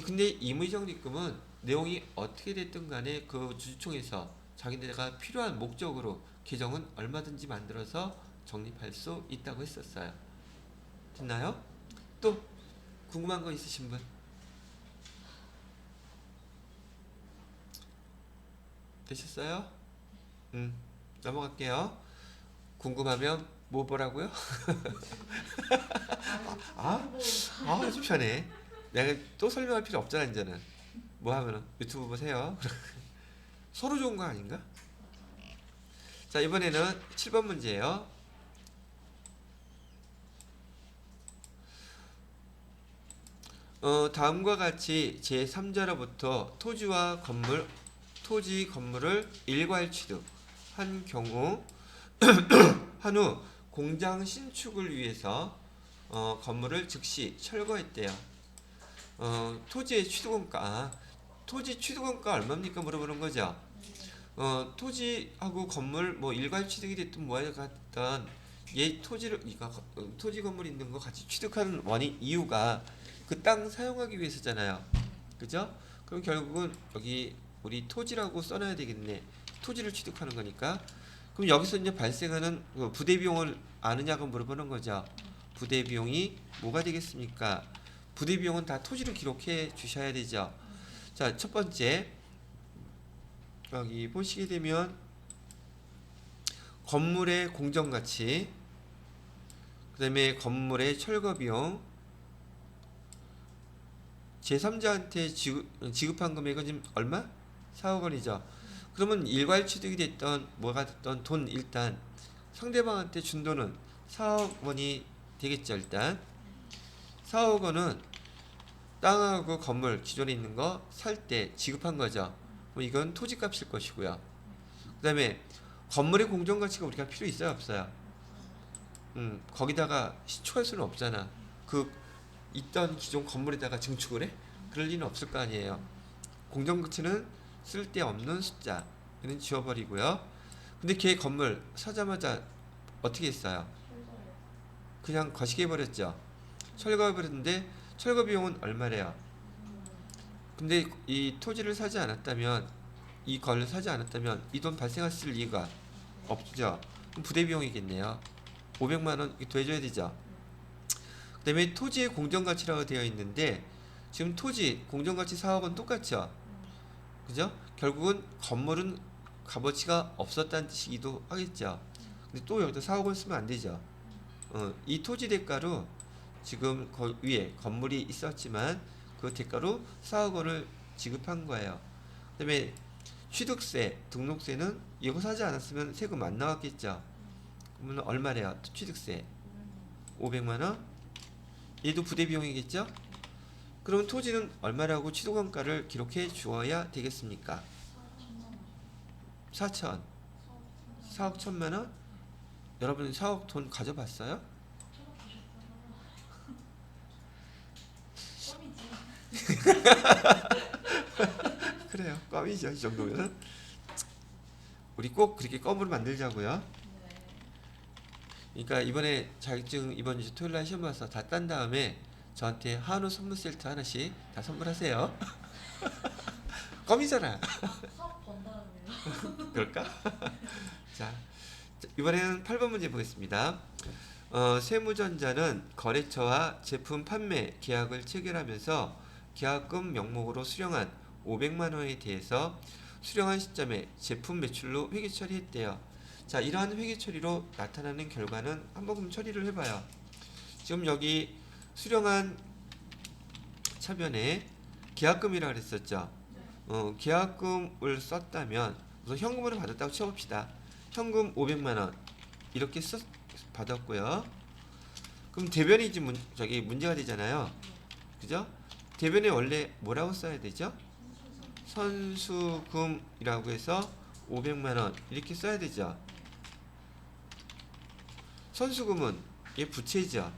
근데 임의 적립금은 내용이 어떻게 됐든 간에 그 주주총회에서 자기네가 필요한 목적으로 계정은 얼마든지 만들어서 적립할 수 있다고 했었어요. 됐나요? 또 궁금한 거 있으신 분? 되셨어요? 넘어갈게요. 궁금하면 뭐 보라고요? 아주 편해. 내가 또 설명할 필요 없잖아 이제는. 뭐 하면은 유튜브 보세요. 서로 좋은 거 아닌가? 자 이번에는 7번 문제예요. 다음과 같이 제3자로부터 토지 건물을 일괄 취득한 경우 한후 공장 신축을 위해서 건물을 즉시 철거했대요. 토지의 취득원가, 토지 취득원가 얼마입니까 물어보는 거죠. 토지하고 건물 뭐 일괄 취득이 됐든 뭐야 갔든 얘 토지 건물 있는 거 같이 취득하는 이유가 그 땅 사용하기 위해서잖아요. 그죠? 그럼 결국은 여기 우리 토지라고 써놔야 되겠네. 토지를 취득하는 거니까. 그럼 여기서 이제 발생하는 부대 비용을 아느냐고 물어보는 거죠. 부대 비용이 뭐가 되겠습니까? 부대 비용은 다 토지로 기록해 주셔야 되죠. 자, 첫 번째 여기 보시게 되면 건물의 공정가치, 그 다음에 건물의 철거비용, 제3자한테 지급한 금액은 지금 얼마? 4억 원이죠. 그러면 일괄 취득이 됐던 뭐가 됐던 돈 일단 상대방한테 준 돈은 4억 원이 되겠죠. 일단 4억 원은 땅하고 건물 기존에 있는 거 살 때 지급한 거죠. 그럼 이건 토지값일 것이고요. 그 다음에 건물의 공정가치가 우리가 필요 있어요, 없어요? 거기다가 시초할 수는 없잖아. 그 있던 기존 건물에다가 증축을 해? 그럴 리는 없을 거 아니에요. 공정가치는 쓸데없는 숫자. 이는 지워버리고요. 근데 걔 건물 사자마자 어떻게 했어요? 그냥 거시게 해버렸죠. 철거해버렸는데 철거 비용은 얼마래요? 근데 이 토지를 사지 않았다면, 이 건을 사지 않았다면 이 돈 발생했을 이유가 없죠. 그럼 부대 비용이겠네요. 500만 원 더해줘야 되죠. 그 다음에 토지의 공정가치라고 되어 있는데 지금 토지 공정가치 4억 원 똑같죠. 그죠? 결국은 건물은 값어치가 없었다는 뜻이기도 하겠죠. 근데 또 여기다 4억 원 쓰면 안 되죠. 이 토지 대가로 지금 위에 건물이 있었지만 그 대가로 4억 원을 지급한 거예요. 그 다음에 취득세, 등록세는 이거 사지 않았으면 세금 안 나왔겠죠. 그러면 얼마래요? 취득세 500만 원? 얘도 부대 비용이겠죠? 그럼 토지는 얼마라고 취득원가를 기록해 주어야 되겠습니까? 4천 4억 1천만 원? 여러분 4억 돈 가져봤어요? 그래요. 껌이죠. 이 정도면. 우리 꼭 그렇게 껌으로 만들자고요. 그러니까 이번에 자격증 이번 주 토요일날 시험 봐서 다 딴 다음에 저한테 한우 선물 세트 하나씩 다 선물하세요. 껌이잖아. 사업 번다음에요. 그럴까? 자, 이번에는 8번 문제 보겠습니다. 세무전자는 거래처와 제품 판매 계약을 체결하면서 계약금 명목으로 수령한 500만 원에 대해서 수령한 시점에 제품 매출로 회계 처리했대요. 자, 이러한 회계 처리로 나타나는 결과는 한번 처리를 해봐요. 지금 여기 수령한 차변에 계약금이라고 그랬었죠. 계약금을 썼다면 우선 현금으로 받았다고 쳐봅시다. 현금 500만 원 이렇게 받았고요. 그럼 대변이 지금 문제가 되잖아요. 그죠? 대변에 원래 뭐라고 써야 되죠? 선수금이라고 해서 500만 원 이렇게 써야 되죠. 선수금은 얘 부채죠.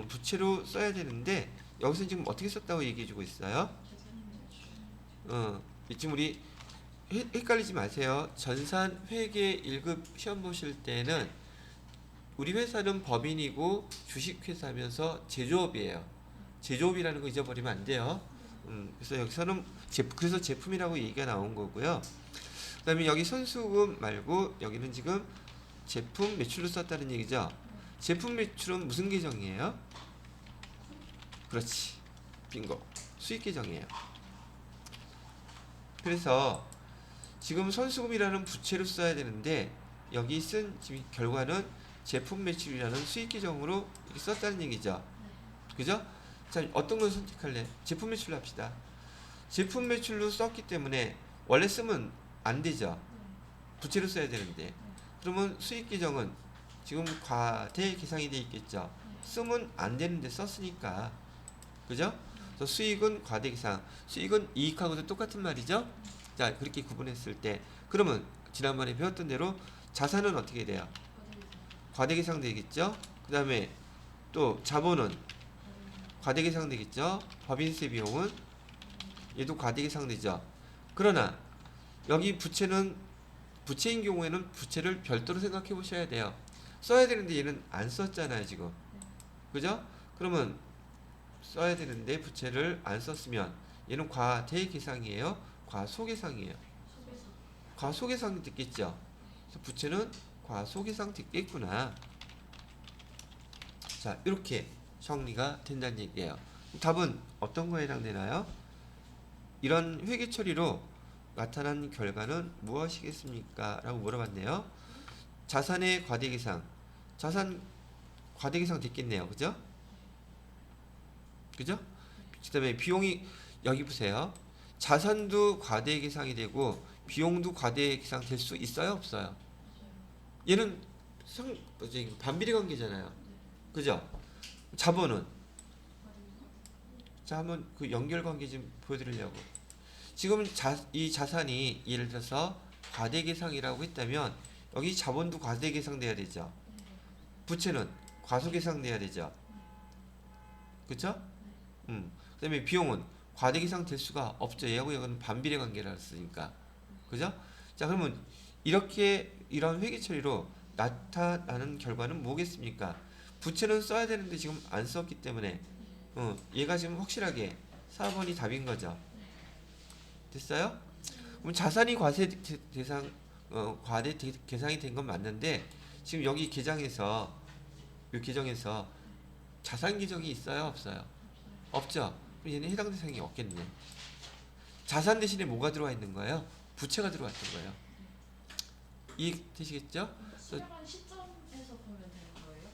부채로 써야 되는데 여기서 지금 어떻게 썼다고 얘기해주고 있어요? 지금 우리 헷갈리지 마세요. 전산 회계 1급 시험 보실 때는 우리 회사는 법인이고 주식회사면서 제조업이에요. 제조업이라는 거 잊어버리면 안 돼요. 그래서 여기서는 그래서 제품이라고 얘기가 나온 거고요. 그 다음에 여기 선수금 말고 여기는 지금 제품 매출로 썼다는 얘기죠. 제품 매출은 무슨 계정이에요? 그렇지. 빙고. 수익 계정이에요. 그래서 지금 선수금이라는 부채로 써야 되는데 여기 쓴 지금 결과는 제품 매출이라는 수익 계정으로 이렇게 썼다는 얘기죠. 그죠? 자, 어떤 걸 선택할래? 제품 매출로 합시다. 제품 매출로 썼기 때문에 원래 쓰면 안 되죠. 부채로 써야 되는데. 그러면 수익 계정은 지금 과대 계상이 돼 있겠죠. 쓰면 안 되는데 썼으니까. 그죠? 그래서 수익은 과대 계상. 수익은 이익하고도 똑같은 말이죠. 자, 그렇게 구분했을 때 그러면 지난번에 배웠던 대로 자산은 어떻게 돼요? 과대 계상 되겠죠. 그 다음에 또 자본은 과대 계상 되겠죠. 법인세 비용은 얘도 과대 계상 되죠. 그러나 여기 부채는 부채인 경우에는 부채를 별도로 생각해 보셔야 돼요. 써야 되는데 얘는 안 썼잖아요 지금. 그죠? 그러면 써야 되는데 부채를 안 썼으면 얘는 과대계상이에요? 과소계상이에요? 과소계상 됐겠죠. 그래서 부채는 과소계상 됐겠구나. 자, 이렇게 정리가 된다는 얘기예요. 답은 어떤 거에 해당되나요? 이런 회계 처리로 나타난 결과는 무엇이겠습니까? 라고 물어봤네요. 자산의 과대계상. 자산 과대계상 됐겠네요. 그죠? 그죠? 그다음에 비용이 여기 보세요. 자산도 과대계상이 되고 비용도 과대계상 될 수 있어요, 없어요? 얘는 반비례 관계잖아요. 그죠? 자본은 자 한번 그 연결 관계 좀 보여드리려고. 지금 이 자산이 예를 들어서 과대계상이라고 했다면 여기 자본도 과대계상돼야 되죠. 부채는 과소계상돼야 되죠. 그쵸? 그다음에 비용은 과대계상 될 수가 없죠. 얘하고 이거는 반비례 관계라 했으니까. 그죠? 자, 그러면 이렇게 이런 회계 처리로 나타나는 결과는 뭐겠습니까? 부채는 써야 되는데 지금 안 썼기 때문에 얘가 지금 확실하게 4번이 답인 거죠. 됐어요? 그럼 자산이 과대 계상이 된 건 맞는데 지금 여기 계정에서 자산 계정이 있어요, 없어요? 없죠. 그럼 얘는 해당 대상이 없겠네. 자산 대신에 뭐가 들어와 있는 거예요? 부채가 들어왔던 거예요. 이해되시겠죠? 수령한 시점에서 보면 되는 거예요?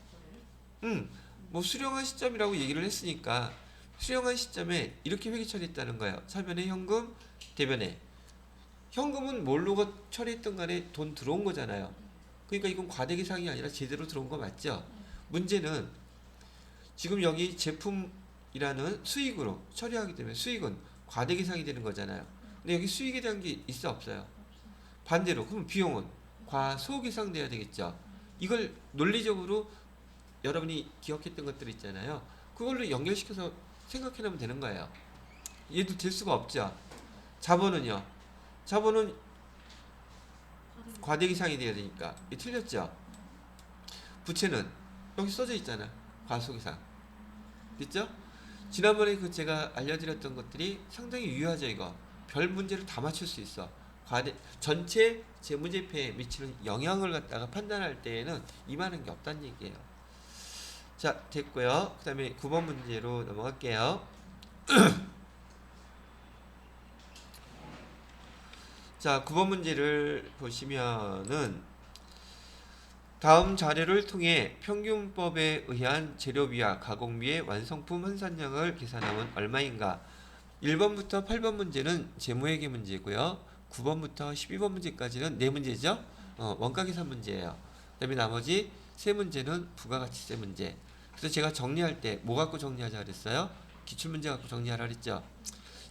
거래를? 뭐 수령한 시점이라고 얘기를 했으니까 수령한 시점에 이렇게 회계 처리했다는 거예요. 차변에 현금, 대변에. 현금은 뭘로 처리했던 간에 돈 들어온 거잖아요. 그러니까 이건 과대계상이 아니라 제대로 들어온 거 맞죠? 문제는 지금 여기 제품이라는 수익으로 처리하기 때문에 수익은 과대계상이 되는 거잖아요. 근데 여기 수익에 대한 게 있어, 없어요? 반대로 그럼 비용은 과소계상 돼야 되겠죠. 이걸 논리적으로 여러분이 기억했던 것들 있잖아요. 그걸로 연결시켜서 생각해내면 되는 거예요. 얘도 될 수가 없죠. 자본은요. 자본은 과대계상이 돼야 되니까 이 틀렸죠. 부채는 여기 써져 있잖아. 과소계상. 됐죠? 지난번에 그 제가 알려드렸던 것들이 상당히 유효하죠. 이거 별 문제를 다 맞출 수 있어. 전체 재무제표에 미치는 영향을 갖다가 판단할 때에는 이만한 게 없다는 얘기예요. 자, 됐고요. 그 다음에 9번 문제로 넘어갈게요. 자, 9번 문제를 보시면은 다음 자료를 통해 평균법에 의한 재료비와 가공비의 완성품 환산량을 계산하면 얼마인가? 1번부터 8번 문제는 재무회계 문제고요. 9번부터 12번 문제까지는 네 문제죠. 원가 계산 문제예요. 그다음에 나머지 세 문제는 부가가치세 문제. 그래서 제가 정리할 때 뭐 갖고 정리하자 그랬어요? 기출문제 갖고 정리하라 그랬죠.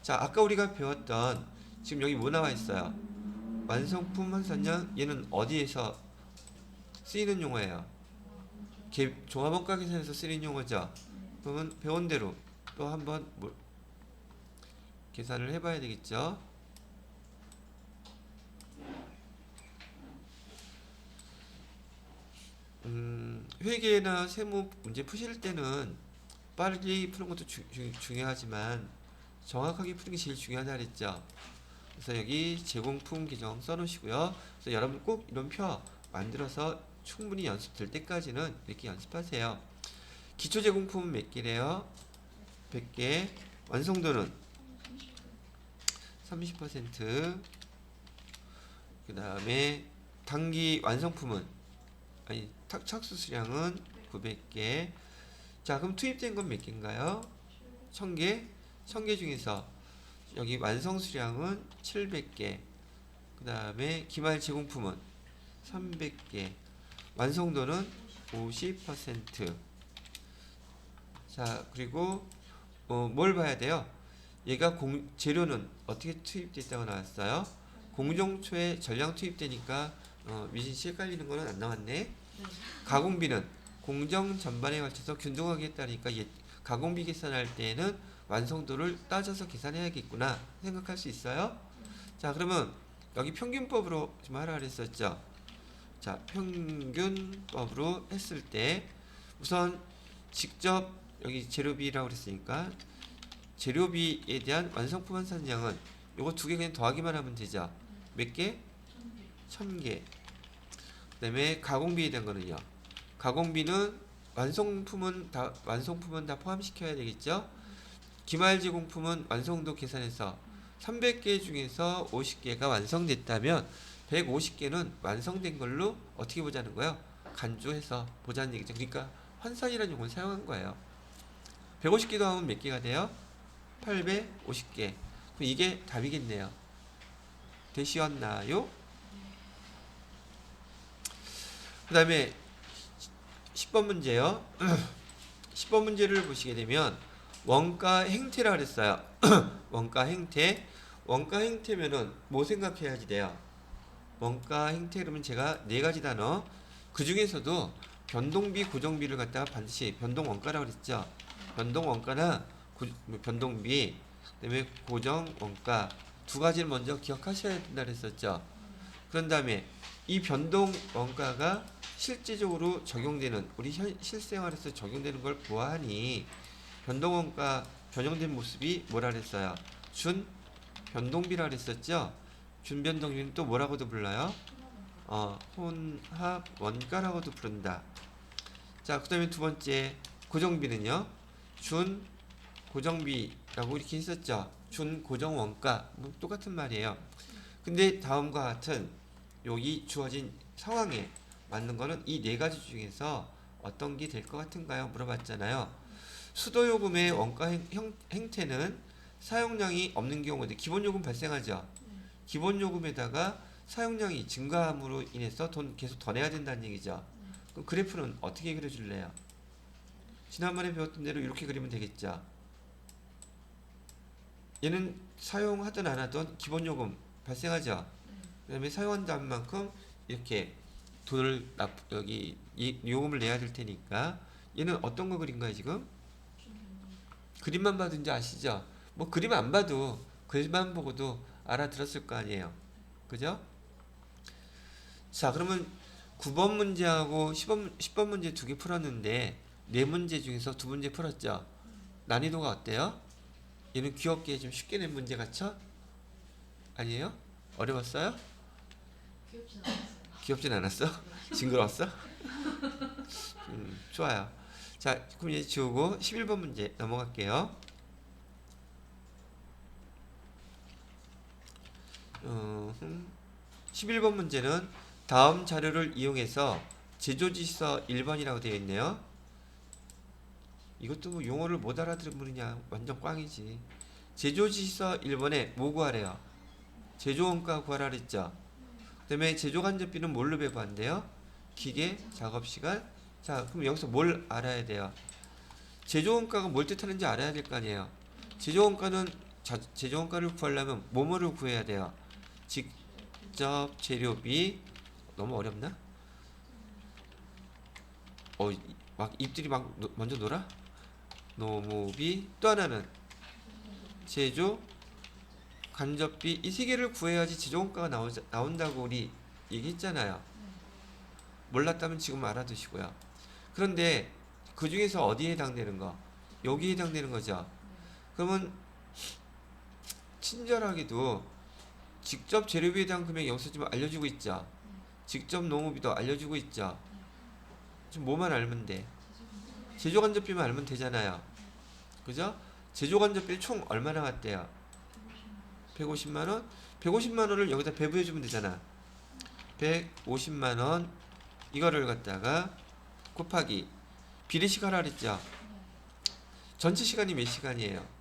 자, 아까 우리가 배웠던 지금 여기 뭐 나와 있어요? 완성품 환산량. 얘는 어디에서 쓰이는 용어예요? 종합원가 계산에서 쓰이는 용어죠. 그러면 배운 대로 또 한번 계산을 해봐야 되겠죠. 회계나 세무 문제 푸실 때는 빨리 푸는 것도 중요하지만 정확하게 푸는 게 제일 중요하다 그랬죠. 그래서 여기 제공품 규정 써놓으시고요. 그래서 여러분 꼭 이런 표 만들어서 충분히 연습될 때까지는 이렇게 연습하세요. 기초 제공품은 몇 개래요? 100개. 완성도는 30%. 그 다음에 단기 완성품은 착수 수량은 900개. 자, 그럼 투입된 건 몇 개인가요? 1000개. 1000개 중에서 여기 완성 수량은 700개. 그 다음에 기말 제공품은 300개. 완성도는 50%. 자, 그리고 뭘 봐야 돼요? 얘가 재료는 어떻게 투입됐다고 나왔어요? 공정초에 전량 투입되니까 미진씨 헷갈리는 거는 안 나왔네. 네. 가공비는 공정 전반에 걸쳐서 균등하게 했다니까 가공비 계산할 때에는 완성도를 따져서 계산해야겠구나 생각할 수 있어요. 자, 그러면 여기 평균법으로 좀 하라 그랬었죠. 자, 평균법으로 했을 때 우선 직접 여기 재료비라고 그랬으니까 재료비에 대한 완성품 환산량은 요거 두 개 그냥 더하기만 하면 되죠. 몇 개? 1000개. 그 다음에 가공비에 대한 거는요. 가공비는 완성품은 다 포함시켜야 되겠죠. 기말 제공품은 완성도 계산해서 300개 중에서 50개가 완성됐다면 150개는 완성된 걸로 어떻게 보자는 거예요? 간주해서 보자는 얘기죠. 그러니까 환산이라는 용어를 사용한 거예요. 150개 더하면 몇 개가 돼요? 850개. 그럼 이게 답이겠네요. 되시었나요? 그 다음에 10번 문제요. 10번 문제를 보시게 되면 원가 행태라 그랬어요. 원가 행태. 원가 행태면은 뭐 생각해야지 돼요? 원가 행태 그러면 제가 네 가지 단어 그 중에서도 변동비, 고정비를 갖다가 반드시 변동 원가라고 그랬죠. 변동 원가나 변동비, 그다음에 고정 원가 두 가지를 먼저 기억하셔야 된다 그랬었죠. 그런 다음에 이 변동 원가가 실제적으로 적용되는 우리 실생활에서 적용되는 걸 보아하니 변동 원가 변형된 모습이 뭐라 그랬어요? 준 변동비라 그랬었죠. 준 변동비는 또 뭐라고도 불러요? 혼합 원가라고도 부른다. 자, 그다음에 두 번째 고정비는요. 준 고정비라고 이렇게 했었죠. 준 고정 원가 뭐 똑같은 말이에요. 근데 다음과 같은 여기 주어진 상황에 맞는 거는 이 네 가지 중에서 어떤 게 될 것 같은가요? 물어봤잖아요. 수도요금의 원가 행태는 사용량이 없는 경우인데 기본요금 발생하죠. 기본요금에다가 사용량이 증가함으로 인해서 돈 계속 더 내야 된다는 얘기죠. 그럼 그래프는 어떻게 그려줄래요? 지난번에 배웠던 대로 이렇게 그리면 되겠죠. 얘는 사용하든 안 하든 기본요금 발생하죠. 그 다음에 사용한다는 만큼 이렇게 돈을 여기 이 요금을 내야 될 테니까 얘는 어떤 거 그린 거야 지금? 그림만 봐도 이제 아시죠? 뭐 그림 안 봐도 글만 보고도 알아들었을 거 아니에요. 그죠? 자, 그러면 9번 문제하고 10번 문제 두 개 풀었는데 네 문제 중에서 두 문제 풀었죠? 난이도가 어때요? 얘는 귀엽게 좀 쉽게 낸 문제 같죠? 아니에요? 어려웠어요? 귀엽진 않았어요. 귀엽진 않았어? 징그러웠어? 좋아요. 자, 그럼 이제 지우고 11번 문제 넘어갈게요. 11번 문제는 다음 자료를 이용해서 제조지서 1번이라고 되어 있네요. 이것도 뭐 용어를 못 알아들은 분이냐 완전 꽝이지. 제조지서 1번에 뭐 구하래요? 제조원가 구하라 그랬죠. 그 다음에 제조간접비는 뭘로 배부한대요? 기계, 작업시간. 자, 그럼 여기서 뭘 알아야 돼요? 제조원가가 뭘 뜻하는지 알아야 될 거 아니에요. 제조원가는 제조원가를 구하려면 뭐뭐를 구해야 돼요? 직접 재료비. 너무 어렵나? 막 입들이 막 먼저 놀아? 노무비. 또 하나는 제조 간접비. 이 세 개를 구해야지 제조원가가 나온다고 우리 얘기했잖아요. 몰랐다면 지금 알아두시고요. 그런데 그 중에서 어디에 해당되는 거? 여기에 해당되는 거죠. 그러면 친절하게도 직접 재료비에 대한 금액 여기서 좀 알려주고 있죠. 직접 농업비도 알려주고 있죠. 지금 뭐만 알면 돼? 제조간접비만 알면 되잖아요. 그죠? 제조간접비 총 얼마 나왔대요? 150만원? 150만원을 여기다 배부해주면 되잖아. 150만원 이거를 갖다가 곱하기 비례식 하라 그랬죠. 전체 시간이 몇 시간이에요?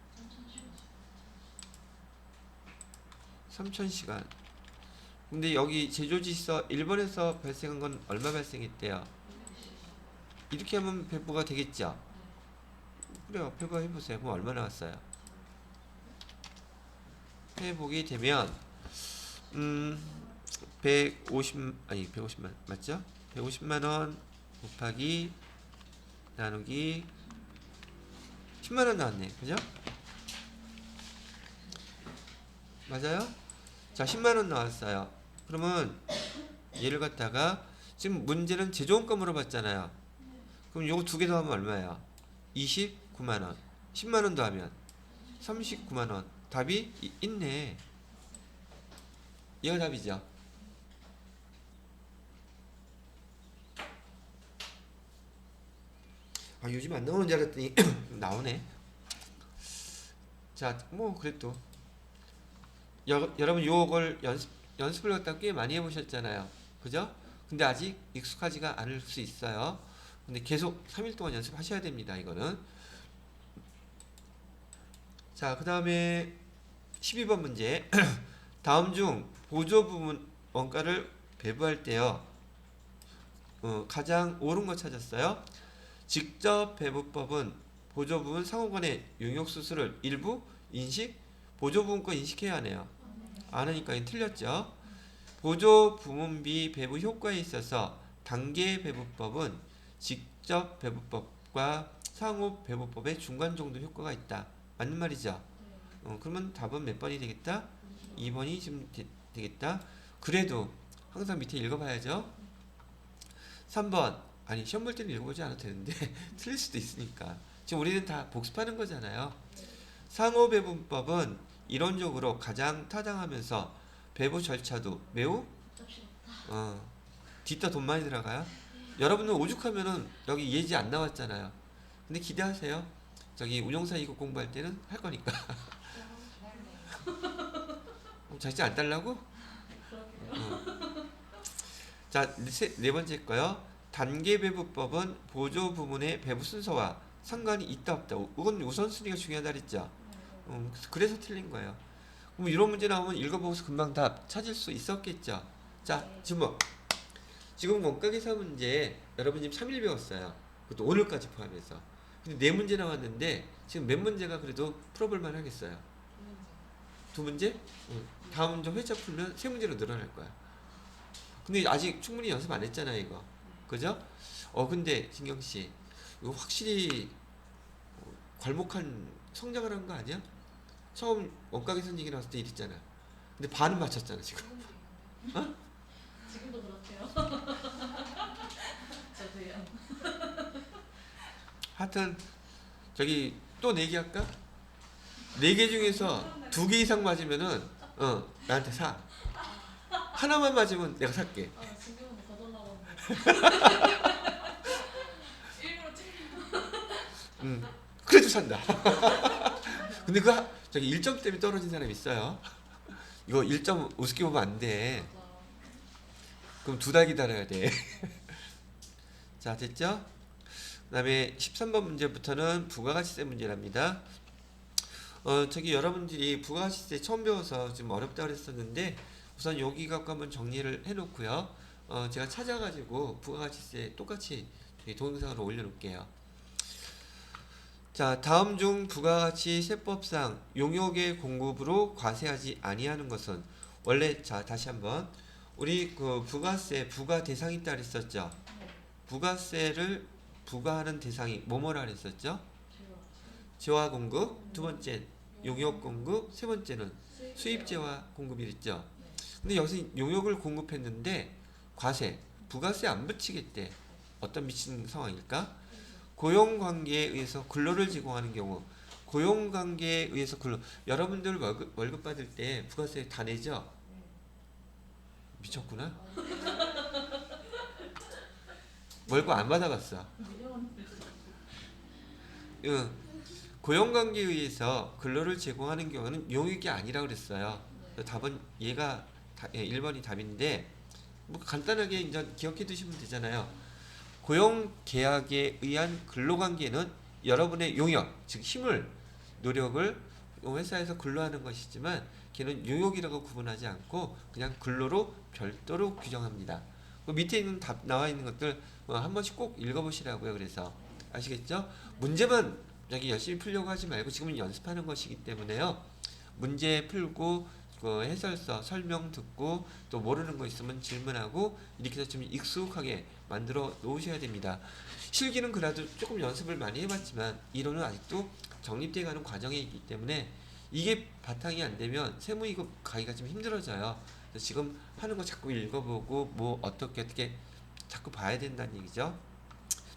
3000시간. 근데 여기 제조지서 1번에서 발생한 건 얼마 발생했대요? 이렇게 하면 배부가 되겠죠. 그래요. 배부 해보세요. 그럼 얼마 나왔어요? 해보게 되면 150만 맞죠? 150만원 곱하기 나누기 10만원 나왔네. 그죠? 맞아요? 자, 10만원 나왔어요. 그러면 얘를 갖다가 지금 문제는 제조원가 물어봤잖아요. 그럼 요거 두 개 더하면 얼마예요? 29만원. 10만원 더하면 39만원. 답이 있네. 얘가 답이죠. 요즘 안 나오는 줄 알았더니 나오네. 자, 뭐 그래도 여러분 요걸 연습을 갖다 꽤 많이 해보셨잖아요. 그죠? 근데 아직 익숙하지가 않을 수 있어요. 근데 계속 3일 동안 연습하셔야 됩니다. 이거는. 자, 그 다음에 12번 문제. 다음 중 보조 부분 원가를 배부할 때요. 가장 옳은 거 찾았어요. 직접 배부법은 보조 부분 상호간의 용역 수술을 일부 인식, 보조 부분 거 인식해야 하네요. 안 하니까 틀렸죠. 보조 부문비 배부 효과에 있어서 단계 배부법은 직접 배부법과 상호 배부법의 중간 정도 효과가 있다. 맞는 말이죠. 그러면 답은 몇 번이 되겠다? 2번이 지금 되겠다. 그래도 항상 밑에 읽어봐야죠. 3번. 아니 시험 볼 때는 읽어보지 않아도 되는데 틀릴 수도 있으니까. 지금 우리는 다 복습하는 거잖아요. 상호 배분법은 이론적으로 가장 타당하면서 배부 절차도 매우 뒤따 돈 많이 들어가요. 여러분은 오죽하면은 여기 예지 안 나왔잖아요. 근데 기대하세요. 저기 운용사 이거 공부할 때는 할 거니까. 자식 안 달라고? 자, 네 번째 거요. 단계 배부법은 보조 부문의 배부 순서와 상관이 있다 없다. 이건 우선순위가 중요하다 그랬죠. 그래서 틀린 거예요. 그럼 이런 문제 나오면 읽어보고서 금방 답 찾을 수 있었겠죠. 자, 주목. 지금 원가계산 문제 여러분 지금 3일 배웠어요. 그것도 오늘까지 포함해서. 근데 4문제 나왔는데 지금 몇 문제가 그래도 풀어볼만 하겠어요. 2문제? 다음 저 회차 풀면 3문제로 늘어날 거야. 근데 아직 충분히 연습 안 했잖아요, 이거. 그죠? 근데 진경씨 이거 확실히 괄목한 성장을 한 거 아니야? 처음 원가계산 얘기 나왔을 때 이랬잖아. 근데 반은 맞췄잖아, 지금. 어? 지금도 그렇대요. 저도요. 하여튼 저기 또 내기 할까? 4개 중에서 2개 이상 맞으면은 나한테 사. 하나만 맞으면 내가 살게. 지금은 더 달라고 하는데. 일부러 찍는. 그래도 산다. 근데 저기 1점 때문에 떨어진 사람 있어요. 이거 1점 우습게 보면 안 돼. 그럼 2달 기다려야 돼. 자, 됐죠? 그 다음에 13번 문제부터는 부가가치세 문제랍니다. 저기 여러분들이 부가가치세 처음 배워서 좀 어렵다 그랬었는데 우선 여기 갖고 한번 정리를 해놓고요. 제가 찾아가지고 부가가치세 똑같이 동영상으로 올려놓을게요. 자, 다음 중 부가가치세법상 용역의 공급으로 과세하지 아니하는 것은 원래 자 다시 한번 우리 그 부가세 부가 대상이 있다 그랬었죠. 부가세를 부과하는 대상이 뭐뭐라 그랬었죠? 재화 공급, 두 번째 용역 공급, 세 번째는 수입재화 공급이 됐죠. 근데 여기서 용역을 공급했는데 과세, 부가세 안 붙이겠대. 어떤 미친 상황일까? 고용관계에 의해서 근로를 제공하는 경우 고용관계에 의해서 근로 여러분들 월급 받을 때 부가세 다 내죠? 미쳤구나. 월급 안 받아봤어. 응. 고용관계에 의해서 근로를 제공하는 경우는 용역이 아니라 그랬어요. 답은 얘가 1번이 답인데 뭐 간단하게 이제 기억해 두시면 되잖아요. 고용계약에 의한 근로관계는 여러분의 용역, 즉 힘을, 노력을 회사에서 근로하는 것이지만 걔는 용역이라고 구분하지 않고 그냥 근로로 별도로 규정합니다. 그 밑에 있는 답 나와 있는 것들 한 번씩 꼭 읽어보시라고요. 그래서 아시겠죠? 문제만 여기 열심히 풀려고 하지 말고 지금은 연습하는 것이기 때문에요. 문제 풀고 그 해설서 설명 듣고 또 모르는 거 있으면 질문하고 이렇게 해서 좀 익숙하게 만들어 놓으셔야 됩니다. 실기는 그래도 조금 연습을 많이 해봤지만 이론은 아직도 정립되어 가는 과정에 있기 때문에 이게 바탕이 안 되면 세무 이거 가기가 좀 힘들어져요. 그래서 지금 하는 거 자꾸 읽어보고 뭐 어떻게 자꾸 봐야 된다는 얘기죠.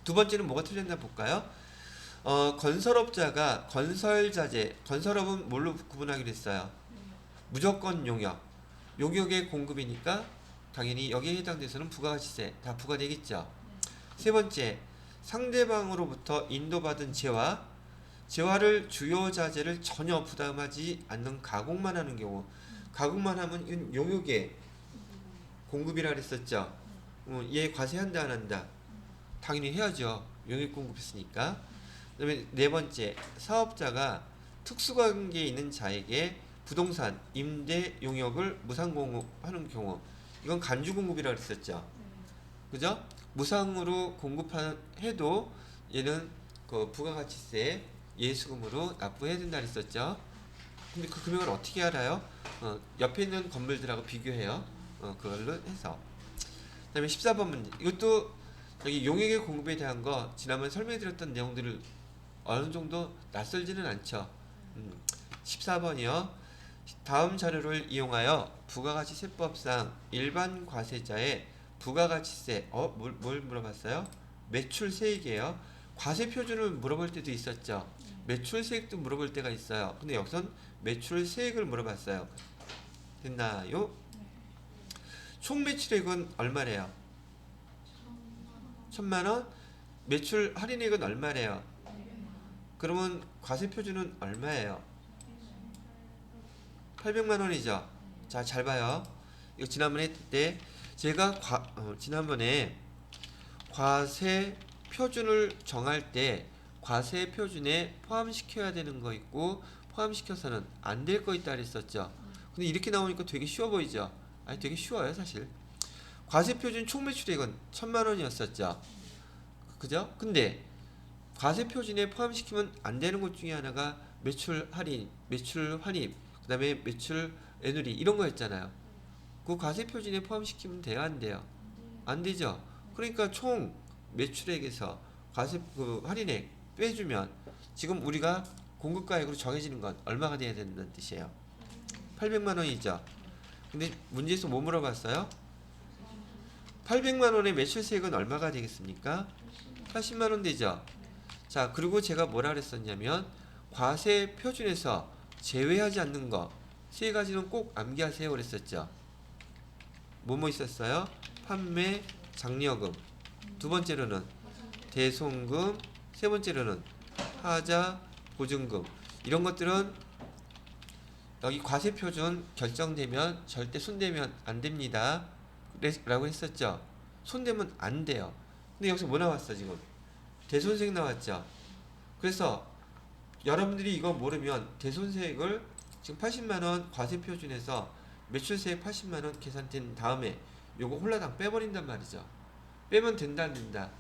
두 번째는 뭐가 틀렸나 볼까요? 건설업자가 건설자재, 건설업은 뭘로 구분하기로 했어요? 무조건 용역. 용역의 공급이니까 당연히 여기에 해당돼서는 부가가치세 다 부과되겠죠. 세 번째, 상대방으로부터 인도받은 재화를 주요 자재를 전혀 부담하지 않는 가공만 하는 경우 가공만 하면 이건 용역에 공급이라 그랬었죠. 얘 과세한다 안 한다? 당연히 해야죠. 용역 공급했으니까. 그다음에 네 번째, 사업자가 특수관계에 있는 자에게 부동산, 임대, 용역을 무상 공급하는 경우, 이건 간주 공급이라 그랬었죠. 그죠? 무상으로 공급해도 얘는 그 부가가치세 예수금으로 납부해야 된다 그랬었죠. 근데 그 금액을 어떻게 알아요? 옆에 있는 건물들하고 비교해요. 그걸로 해서. 그다음에 14번 문제. 이것도 여기 용역의 공급에 대한 거 지난번에 설명드렸던 내용들을 어느 정도 낯설지는 않죠. 14번이요. 다음 자료를 이용하여 부가가치세법상 일반 과세자의 부가가치세 뭘 물어봤어요? 매출세액이에요. 과세표준을 물어볼 때도 있었죠. 매출세액도 물어볼 때가 있어요. 근데 여기선 매출세액을 물어봤어요. 됐나요? 총 매출액은 얼마래요? 1,000만원? 매출 할인액은 얼마래요? 그러면 과세표준은 얼마예요? 800만원이죠. 자, 잘 봐요. 이거 지난번에 했을 때 제가 지난번에 과세표준을 정할 때 과세표준에 포함시켜야 되는 거 있고 포함시켜서는 안 될 거 있다 그랬었죠. 근데 이렇게 나오니까 되게 쉬워 보이죠? 아니, 되게 쉬워요, 사실. 과세표준 총매출액은 1,000만원이었었죠. 그죠? 근데 과세표준에 포함시키면 안 되는 것 중에 하나가 매출 할인, 매출 환입, 그 다음에 매출 애누리 이런 거였잖아요. 그 과세표준에 포함시키면 돼요, 안 돼요? 안 되죠. 그러니까 총 매출액에서 과세 할인액 빼주면 지금 우리가 공급가액으로 정해지는 건 얼마가 돼야 된다는 뜻이에요. 800만 원이죠. 근데 문제에서 뭐 물어봤어요? 800만 원의 매출세액은 얼마가 되겠습니까? 80만 원 되죠. 자, 그리고 제가 뭐라 그랬었냐면 과세 표준에서 제외하지 않는 거 세 가지는 꼭 암기하세요 그랬었죠. 뭐뭐 있었어요? 판매 장려금, 두 번째로는 대손금, 세 번째로는 하자 보증금. 이런 것들은 여기 과세 표준 결정되면 절대 손대면 안 됩니다 라고 했었죠. 손대면 안 돼요. 근데 여기서 뭐 나왔어 지금? 대손세액 나왔죠. 그래서 여러분들이 이거 모르면 대손세액을 지금 80만원 과세표준에서 매출세액 80만원 계산된 다음에 요거 홀라당 빼버린단 말이죠. 빼면 된다 안 된다?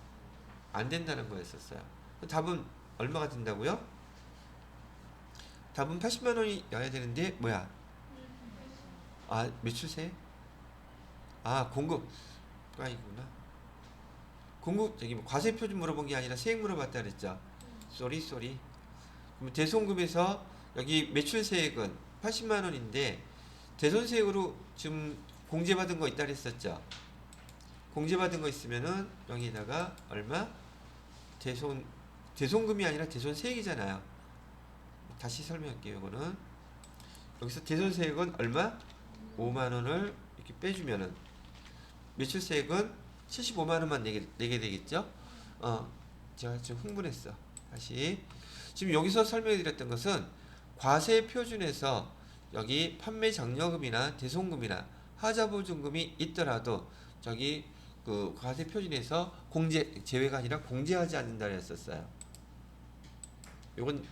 안 된다는 거였었어요. 답은 얼마가 된다고요? 답은 80만원이어야 되는데 뭐야? 아, 매출세? 아, 공급 아이구나. 공급 저기 뭐 과세표준 물어본 게 아니라 세액 물어봤다 그랬죠. 쏘리. 그럼 대손금에서 여기 매출세액은 80만 원인데 대손세액으로 지금 공제받은 거 있다 그랬었죠. 공제받은 거 있으면은 여기다가 얼마? 대손금이 아니라 대손세액이잖아요. 다시 설명할게요. 이거는 여기서 대손세액은 얼마? 5만 원을 이렇게 빼주면은 매출세액은 75만 원만 내게 되겠죠. 제가 지금 흥분했어. 다시 지금 여기서 설명해 드렸던 것은 과세 표준에서 여기 판매 장려금이나 대손금이나 하자보증금이 있더라도 저기 그 과세 표준에서 공제 제외가 아니라 공제하지 않는다 했었어요. 이건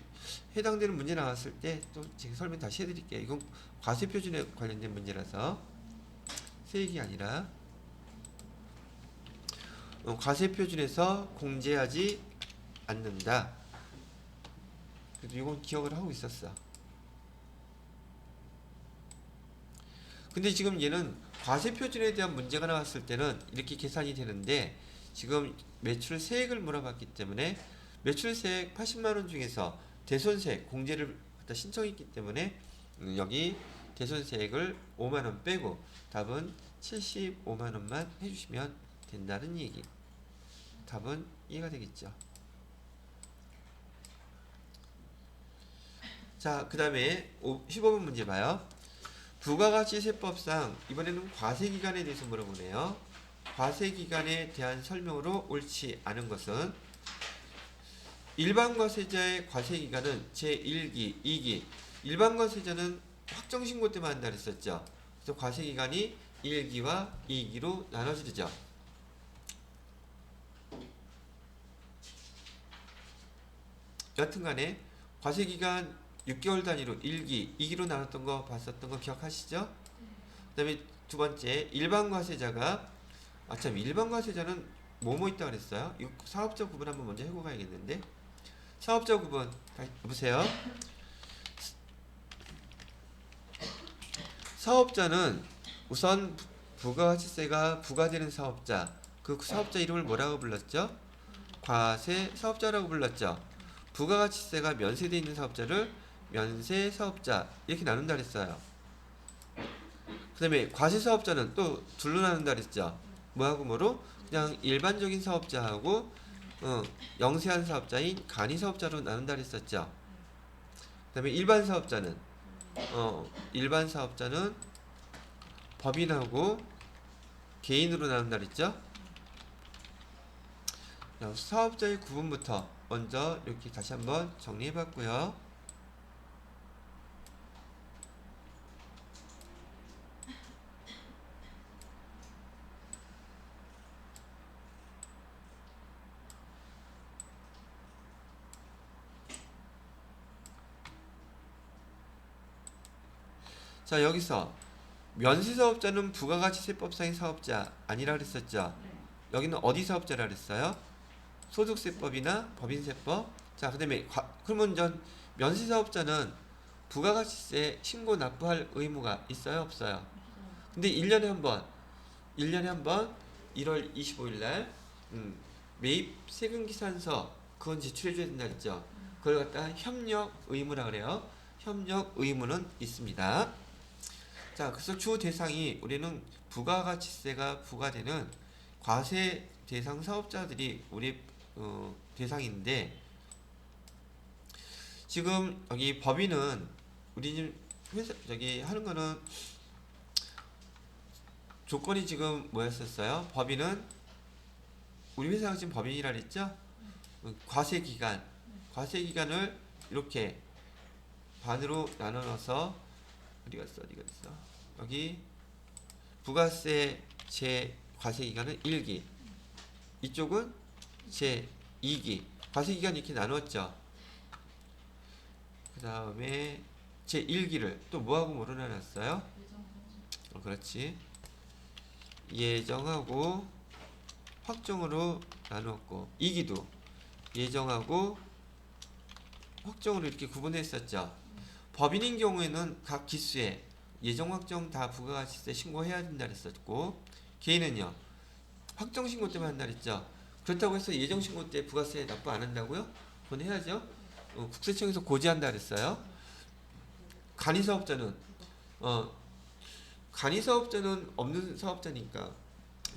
해당되는 문제 나왔을 때 또 제가 설명 다시 해드릴게요. 이건 과세 표준에 관련된 문제라서 세액이 아니라 과세 표준에서 공제하지 않는다. 그래도 이건 기억을 하고 있었어. 근데 지금 얘는 과세 표준에 대한 문제가 나왔을 때는 이렇게 계산이 되는데 지금 매출세액을 물어봤기 때문에 매출세액 80만 원 중에서 대손세액 공제를 갖다 신청했기 때문에 여기 대손세액을 5만 원 빼고 답은 75만 원만 해주시면 된다는 얘기. 답은 이해가 되겠죠. 자, 그 다음에 15번 문제 봐요. 부가가치세법상 이번에는 과세기간에 대해서 물어보네요. 과세기간에 대한 설명으로 옳지 않은 것은 일반과세자의 과세기간은 제1기, 2기. 일반과세자는 확정신고 때만 한다 그랬었죠. 그래서 과세기간이 1기와 2기로 나눠지죠. 여튼간에 과세기간 6개월 단위로 1기, 2기로 나눴던 거 봤었던 거 기억하시죠? 그 다음에 두 번째, 일반 과세자가 참 일반 과세자는 뭐뭐 있다 그랬어요? 이 사업자 구분 한번 먼저 해고 가야겠는데, 사업자 구분 보세요. 사업자는 우선 부가가치세가 부과되는 사업자, 그 사업자 이름을 뭐라고 불렀죠? 과세 사업자라고 불렀죠. 부가가치세가 면세되어 있는 사업자를 면세 사업자 이렇게 나눈다 그랬어요. 그 다음에 과세 사업자는 또 둘로 나눈다 그랬죠. 뭐하고 뭐로? 그냥 일반적인 사업자하고 영세한 사업자인 간이 사업자로 나눈다 그랬었죠. 그 다음에 일반 사업자는 법인하고 개인으로 나눈다 그랬죠. 사업자의 구분부터 먼저 이렇게 다시 한번 정리해 봤고요. 자, 여기서 면세사업자는 부가가치세법상의 사업자 아니라 그랬었죠. 여기는 어디 사업자라 그랬어요? 소득세법이나 법인세법. 자, 그 다음에 그러면 면세사업자는 부가가치세 신고 납부할 의무가 있어요? 없어요? 근데 1년에 한 번 1월 25일 날 매입 세금기산서 그건 제출해줘야 된다 그랬죠. 그걸 갖다가 협력 의무라 그래요. 협력 의무는 있습니다. 자, 그래서 주 대상이 우리는 부가가치세가 부과되는 과세 대상 사업자들이 우리 대상인데, 지금 여기 법인은 우리 회사 저기 하는 거는 조건이 지금 뭐였었어요? 법인은 우리 회사가 지금 법인이라 그랬죠? 과세 기간을 이렇게 반으로 나눠서 어디 갔어? 여기 부가세 제 과세 기간은 1기, 이쪽은 제 2기. 과세 기간 이렇게 나눴죠. 그 다음에 제 1기를 또 뭐하고 뭐로 나눴어요? 그렇지. 예정하고 확정으로 나누었고, 2기도 예정하고 확정으로 이렇게 구분했었죠. 법인인 경우에는 각 기수에 예정 확정 다 부가가치세 신고해야 된다 그랬었고, 개인은요 확정 신고 때만 한다 그랬죠. 그렇다고 해서 예정 신고 때 부가세 납부 안 한다고요? 그건 해야죠. 국세청에서 고지한다 그랬어요. 간이사업자는 없는 사업자니까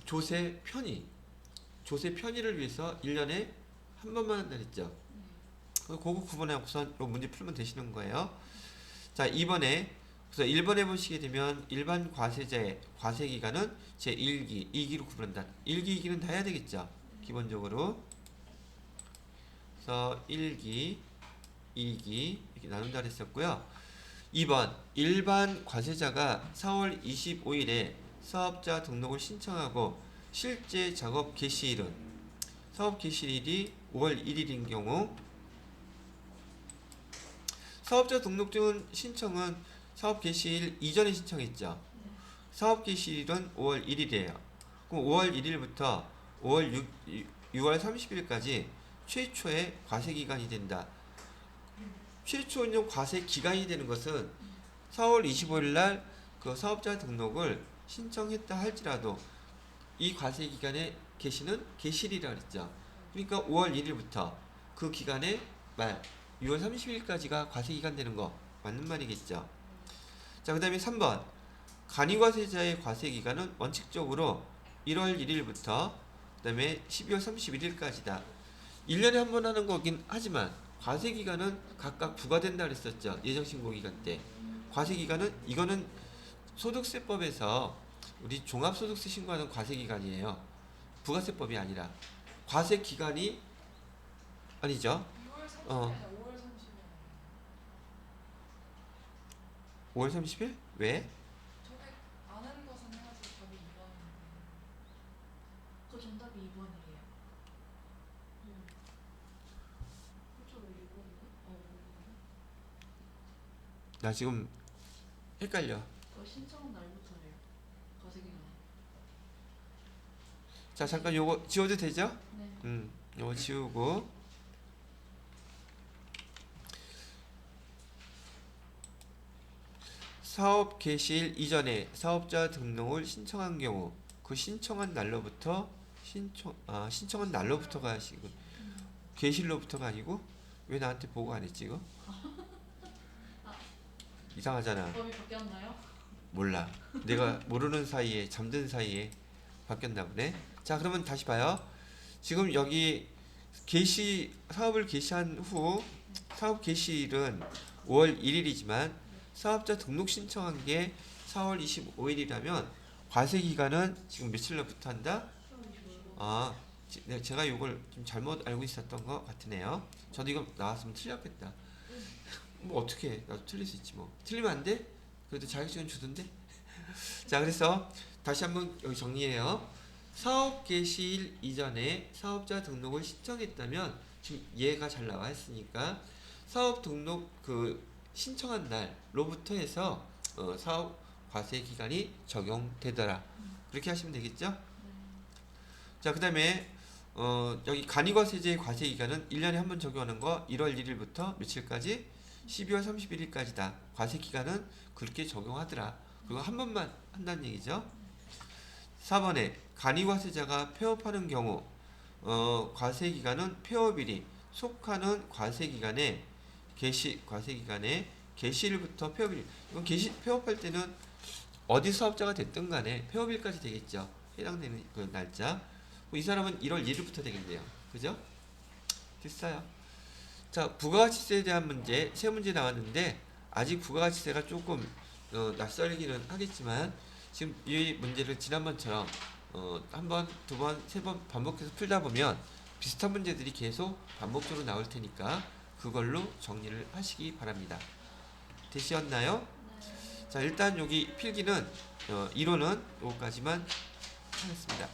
조세 편의를 위해서 1년에 한 번만 한다 그랬죠. 그거 구분하고서 이 문제 풀면 되시는 거예요. 자, 이번에 그래서 1번에 보시게 되면 일반 과세자의 과세 기간은 제 1기, 2기로 구분한다. 1기, 2기는 다 해야 되겠죠. 기본적으로. 그래서 1기, 2기 이렇게 나눈다 그랬었고요. 2번 일반 과세자가 4월 25일에 사업자 등록을 신청하고 실제 작업 개시일은 사업 개시일이 5월 1일인 경우, 사업자 등록증 신청은 사업 개시일 이전에 신청했죠. 사업 개시일은 5월 1일이에요. 그럼 5월 1일부터 6월 30일까지 최초의 과세 기간이 된다. 최초의 과세 기간이 되는 것은 4월 25일 날 그 사업자 등록을 신청했다 할지라도 이 과세 기간의 개시는 개시일이라 그랬죠. 그러니까 5월 1일부터 그 기간의 말 6월 30일까지가 과세 기간 되는 거 맞는 말이겠죠. 자, 그 다음에 3번 간이과세자의 과세 기간은 원칙적으로 1월 1일부터 그 다음에 12월 31일까지다. 1년에 한 번 하는 거긴 하지만 과세 기간은 각각 부과된다 그랬었죠. 예정신고 기간 때. 과세 기간은 이거는 소득세법에서 우리 종합소득세 신고하는 과세 기간이에요. 부가세법이 아니라. 과세 기간이 아니죠. 5월 30일? 왜? 저게 아는 것은 해가지고 정답이 2번이에요. 그쵸, 왜 이거는? 나 지금 헷갈려. 그거 신청 날부터래요. 거세기간에. 자, 잠깐 요거 지워도 되죠? 네. 요거 지우고. 사업 개시일 이전에 사업자 등록을 신청한 경우 그 신청한 날로부터 신청한 날로부터가 지금 개시일로부터가 아니고 왜 나한테 보고 안 했지 이거? 이상하잖아. 법이 바뀌었나요? 몰라. 내가 모르는 사이에 잠든 사이에 바뀌었나 보네. 자, 그러면 다시 봐요. 지금 여기 사업을 개시한 후 사업 개시일은 5월 1일이지만 사업자 등록 신청한 게 4월 25일이라면 과세 기간은 지금 며칠로부터 한다? 제가 이걸 좀 잘못 알고 있었던 것 같으네요. 저도 이거 나왔으면 틀렸겠다. 뭐 어떻게 해? 나도 틀릴 수 있지 뭐. 틀리면 안 돼? 그래도 자격증은 주던데. 자, 그래서 다시 한번 여기 정리해요. 사업 개시일 이전에 사업자 등록을 신청했다면 지금 얘가 잘 나와 있으니까 사업 등록 그 신청한 날로부터 해서 사업 과세 기간이 적용되더라. 그렇게 하시면 되겠죠? 자, 그다음에 여기 간이과세제의 과세 기간은 1년에 한 번 적용하는 거 1월 1일부터 며칠까지? 12월 31일까지다. 과세 기간은 그렇게 적용하더라. 그리고 한 번만 한다는 얘기죠. 4번에 간이과세자가 폐업하는 경우 과세 기간은 폐업일이 속하는 과세 기간에 과세 기간에 개시일부터 폐업일. 이건 폐업할 때는 어디 사업자가 됐든 간에 폐업일까지 되겠죠. 해당되는 그 날짜. 이 사람은 1월 1일부터 되겠네요. 그죠? 됐어요. 자, 부가가치세에 대한 문제 세 문제 나왔는데 아직 부가가치세가 조금 낯설기는 하겠지만 지금 이 문제를 지난번처럼 한 번, 두 번, 세 번 반복해서 풀다 보면 비슷한 문제들이 계속 반복적으로 나올 테니까 그걸로 정리를 하시기 바랍니다. 되셨나요? 자, 일단 여기 필기는 이론은 요거까지만 하겠습니다.